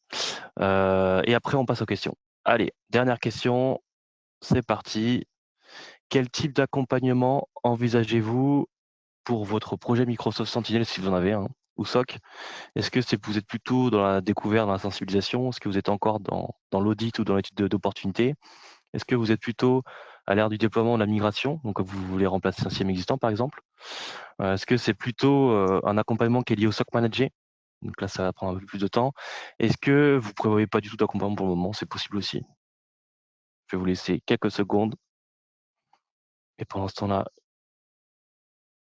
Et après on passe aux questions. Allez, dernière question, c'est parti. Quel type d'accompagnement envisagez-vous pour votre projet Microsoft Sentinel, si vous en avez un, ou SOC? Est-ce que vous êtes plutôt dans la découverte, dans la sensibilisation? Est-ce que vous êtes encore dans l'audit ou dans l'étude d'opportunité? Est-ce que vous êtes plutôt à l'ère du déploiement, de la migration, donc vous voulez remplacer un CIEM existant par exemple? Est-ce que c'est plutôt un accompagnement qui est lié au SOC manager? Donc là, ça va prendre un peu plus de temps. Est-ce que vous ne prévoyez pas du tout d'accompagnement pour le moment? C'est possible aussi. Je vais vous laisser quelques secondes. Et pendant ce temps-là,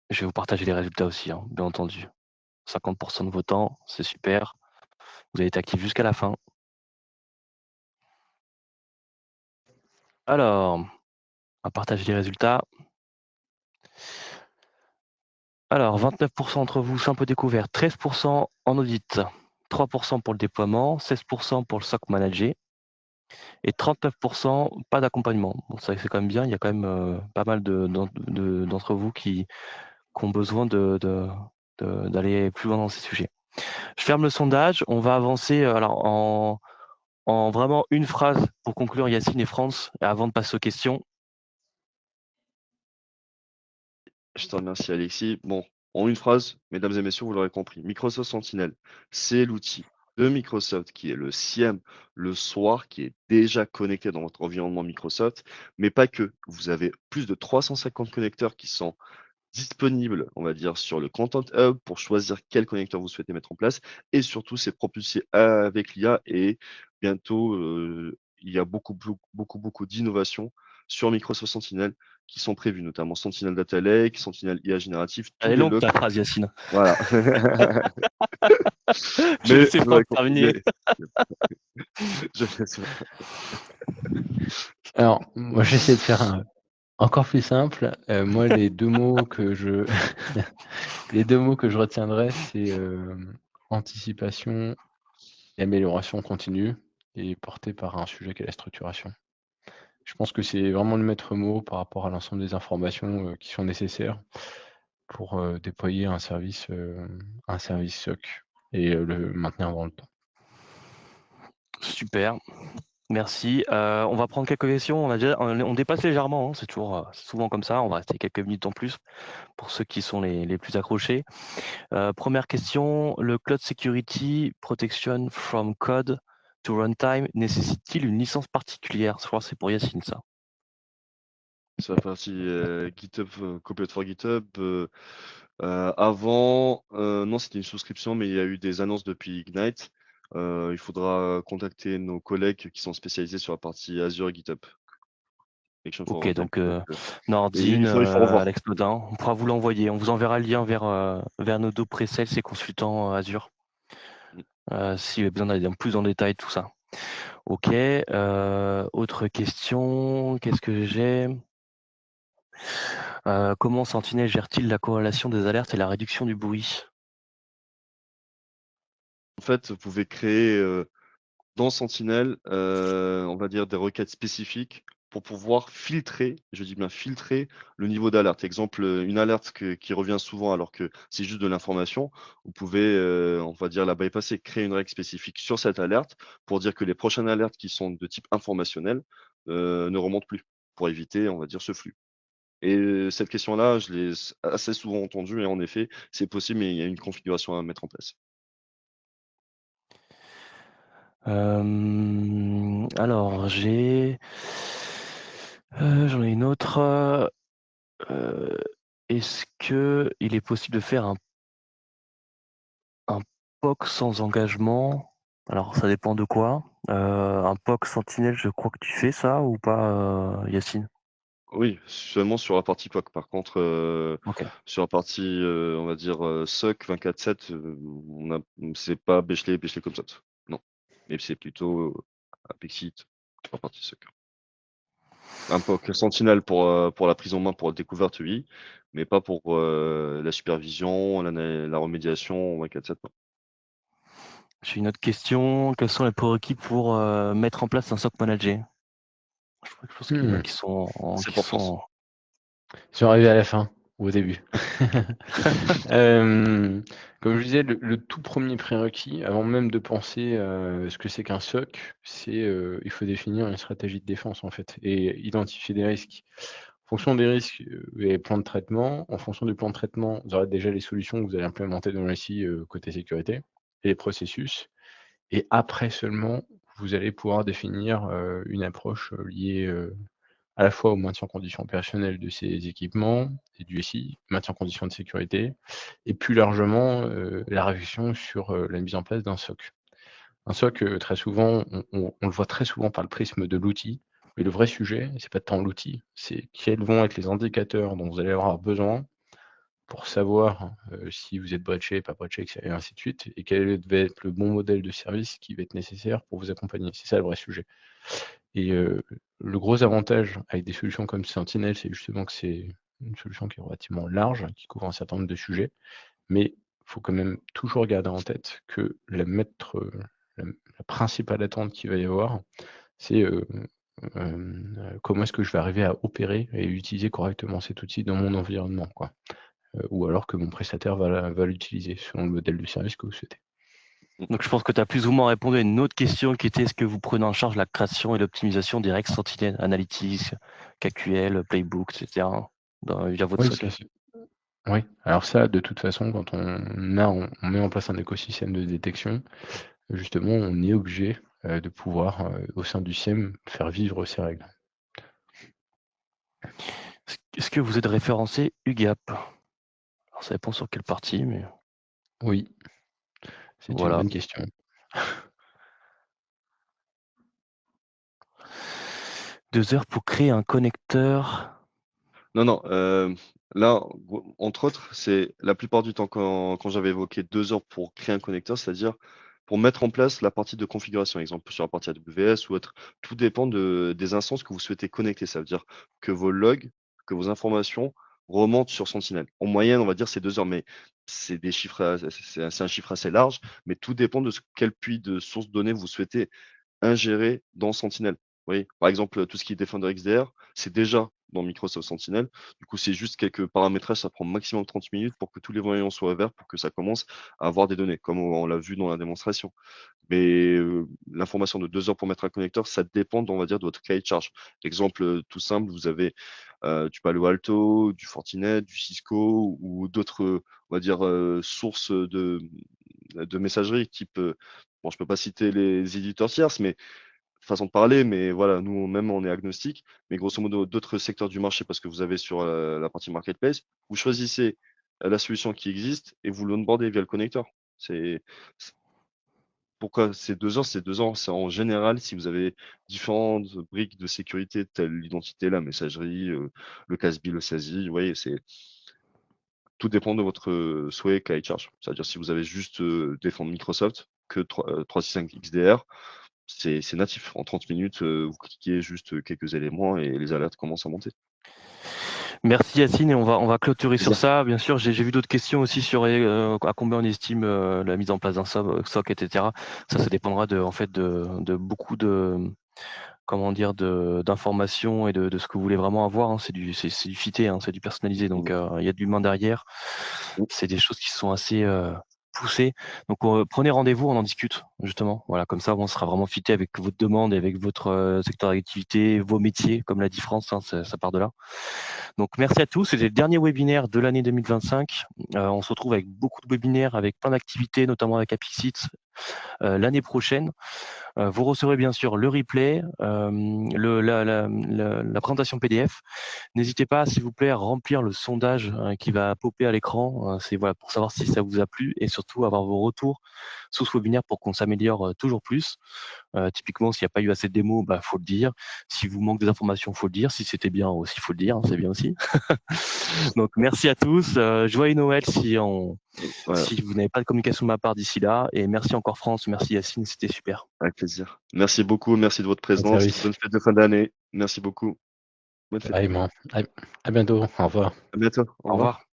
je vais vous partager les résultats aussi, bien entendu. 50% de votants, c'est super. Vous avez été actifs jusqu'à la fin. Alors, on va partager les résultats. Alors, 29% d'entre vous, simple découverte, 13% en audit, 3% pour le déploiement, 16% pour le SOC manager et 39% pas d'accompagnement. Bon, c'est quand même bien, il y a quand même pas mal d'entre vous qui ont besoin d'aller plus loin dans ces sujets. Je ferme le sondage, on va avancer alors en vraiment une phrase pour conclure, Yacine et France, avant de passer aux questions. Je te remercie, Alexis. Bon, en une phrase, mesdames et messieurs, vous l'aurez compris, Microsoft Sentinel, c'est l'outil de Microsoft qui est le SIEM, le SOAR, qui est déjà connecté dans votre environnement Microsoft, mais pas que. Vous avez plus de 350 connecteurs qui sont disponibles, on va dire, sur le Content Hub pour choisir quel connecteur vous souhaitez mettre en place. Et surtout, c'est propulsé avec l'IA et bientôt, il y a beaucoup d'innovations sur Microsoft Sentinel qui sont prévues, notamment Sentinel Data Lake, Sentinel IA génératif, tous Elle est les longue logs. ta phrase, Yacine. Voilà. Je vais laisser vous avez France terminer. Alors, moi, j'essaie de faire encore plus simple. Moi, les deux mots que je retiendrai, c'est anticipation et amélioration continue, et porté par un sujet qui est la structuration. Je pense que c'est vraiment le maître mot par rapport à l'ensemble des informations qui sont nécessaires pour déployer un service SOC et le maintenir dans le temps. Super, merci. On va prendre quelques questions. On dépasse légèrement, hein, c'est souvent comme ça. On va rester quelques minutes en plus pour ceux qui sont les plus accrochés. Première question, le Cloud Security Protection from Code to Runtime nécessite-t-il une licence particulière? Je crois que c'est pour Yacine, ça. Sur la partie GitHub, Copilot for GitHub, avant, non, c'était une souscription, mais il y a eu des annonces depuis Ignite. Il faudra contacter nos collègues qui sont spécialisés sur la partie Azure et GitHub. Ok, donc il Nordine, faut revoir. Alex Nodin, on pourra vous l'envoyer. On vous enverra le lien vers nos deux pré-sales et consultants Azure. Si vous avez besoin d'aller plus en détail, tout ça. Ok, autre question, qu'est-ce que j'ai? Comment Sentinel gère-t-il la corrélation des alertes et la réduction du bruit? En fait, vous pouvez créer dans Sentinel, on va dire des requêtes spécifiques pour pouvoir filtrer, je dis bien filtrer, le niveau d'alerte. Exemple, une alerte qui revient souvent alors que c'est juste de l'information, vous pouvez, on va dire, la bypasser, créer une règle spécifique sur cette alerte pour dire que les prochaines alertes qui sont de type informationnel ne remontent plus, pour éviter, on va dire, ce flux. Et cette question-là, je l'ai assez souvent entendue et en effet, c'est possible, mais il y a une configuration à mettre en place. Alors, j'en ai une autre. Est-ce que il est possible de faire un POC sans engagement? Alors, ça dépend de quoi. Un POC Sentinel, je crois que tu fais ça ou pas, Yacine? Oui, seulement sur la partie POC. Par contre, Ok. sur la partie, on va dire, SOC 24/7, c'est pas Bechley comme ça. Non. Mais c'est plutôt Apexit sur la partie SOC. Un POC Sentinel pour la prise en main, pour la découverte, oui, mais pas pour la supervision, la remédiation 24/7, non. J'ai une autre question. Quels sont les prérequis pour mettre en place un SOC manager? Je pense qu'il y en a qui sont C'est pour France. Ils sont arrivés à la fin ou au début. Comme je disais, le tout premier prérequis, avant même de penser ce que c'est qu'un SOC, c'est il faut définir une stratégie de défense en fait et identifier des risques. En fonction des risques, et plans de traitement. En fonction du plan de traitement, vous aurez déjà les solutions que vous allez implémenter dans le SI côté sécurité et les processus. Et après seulement, vous allez pouvoir définir une approche liée à la fois au maintien en condition opérationnelle de ces équipements et du SI, maintien en condition de sécurité, et plus largement la réflexion sur la mise en place d'un SOC. Un SOC, très souvent, on le voit très souvent par le prisme de l'outil, mais le vrai sujet, c'est pas tant l'outil, c'est quels vont être les indicateurs dont vous allez avoir besoin pour savoir si vous êtes breaché, pas breaché, et ainsi de suite, et quel va être le bon modèle de service qui va être nécessaire pour vous accompagner. C'est ça le vrai sujet. Et le gros avantage avec des solutions comme Sentinel, c'est justement que c'est une solution qui est relativement large, qui couvre un certain nombre de sujets, mais il faut quand même toujours garder en tête que la principale attente qu'il va y avoir, c'est comment est-ce que je vais arriver à opérer et utiliser correctement cet outil dans mon environnement, quoi. Ou alors que mon prestataire va l'utiliser selon le modèle de service que vous souhaitez. Donc je pense que tu as plus ou moins répondu à une autre question qui était est-ce que vous prenez en charge la création et l'optimisation des règles Sentinel, Analytics, KQL, Playbook, etc. via votre Oui, SOC. oui. Alors ça, de toute façon, quand on met en place un écosystème de détection, justement, on est obligé de pouvoir, au sein du SIEM, faire vivre ces règles. Est-ce que vous êtes référencé UGAP? Alors ça dépend sur quelle partie, mais Oui, c'est une voilà. bonne question. 2 heures pour créer un connecteur. Non, là, entre autres, c'est la plupart du temps quand j'avais évoqué 2 heures pour créer un connecteur, c'est-à-dire pour mettre en place la partie de configuration, exemple sur la partie AWS ou autre. Tout dépend des instances que vous souhaitez connecter. Ça veut dire que vos logs, que vos informations remontent sur Sentinel. En moyenne, on va dire c'est 2 heures, mais c'est des chiffres, c'est un chiffre assez large, mais tout dépend de quel puits de source de données vous souhaitez ingéré dans Sentinel. Oui, par exemple, tout ce qui est Defender XDR, c'est déjà dans Microsoft Sentinel. Du coup, c'est juste quelques paramétrages, ça prend maximum 30 minutes pour que tous les voyants soient verts, pour que ça commence à avoir des données, comme on l'a vu dans la démonstration. Mais l'information de 2 heures pour mettre un connecteur, ça dépend, on va dire, de votre cahier de charge. Exemple tout simple, vous avez du Palo Alto, du Fortinet, du Cisco ou d'autres, on va dire, sources de messagerie type, bon, je peux pas citer les éditeurs tierces, mais façon de parler, mais voilà, nous même on est agnostique, mais grosso modo d'autres secteurs du marché parce que vous avez sur la partie marketplace, vous choisissez la solution qui existe et vous l'onboardez via le connecteur. C'est- Pourquoi ces 2 ans? Ces 2 ans, c'est en général si vous avez différentes briques de sécurité telles l'identité, la messagerie, le CASB, le SASI, vous voyez, c'est tout dépend de votre souhait cahier de charge. C'est-à-dire si vous avez juste défendre Microsoft que 365 XDR, c'est natif. En 30 minutes, vous cliquez juste quelques éléments et les alertes commencent à monter. Merci Yacine et on va clôturer sur Plaisir. ça. Bien sûr, j'ai vu d'autres questions aussi sur à combien on estime la mise en place d'un SOC, etc. Ça dépendra en fait de beaucoup de comment dire d'informations et de ce que vous voulez vraiment avoir. Hein. C'est du fité, hein, c'est du personnalisé. Donc il y a de l'humain derrière. C'est des choses qui sont assez poussées. Donc prenez rendez-vous, on en discute justement. Voilà, comme ça on sera vraiment fité avec votre demande et avec votre secteur d'activité, vos métiers, comme l'a dit France, hein, ça part de là. Donc merci à tous, c'était le dernier webinaire de l'année 2025. On se retrouve avec beaucoup de webinaires, avec plein d'activités, notamment avec Apixit l'année prochaine. Vous recevrez bien sûr le replay, la présentation PDF. N'hésitez pas, s'il vous plaît, à remplir le sondage qui va popper à l'écran. C'est voilà, pour savoir si ça vous a plu et surtout avoir vos retours sous ce webinaire pour qu'on s'améliore toujours plus. Typiquement, s'il n'y a pas eu assez de démos, bah, faut le dire. Si vous manque des informations, faut le dire. Si c'était bien aussi, faut le dire. C'est bien aussi. Donc, merci à tous. Joyeux Noël Voilà, si vous n'avez pas de communication de ma part d'ici là. Et merci encore France, merci Yacine, c'était super. avec plaisir. Merci beaucoup, merci de votre Bon présence. service. Bonne fête de fin d'année. Merci beaucoup. Bonne fête. Pareillement. À bientôt. Au revoir. À bientôt. Au Au revoir. revoir.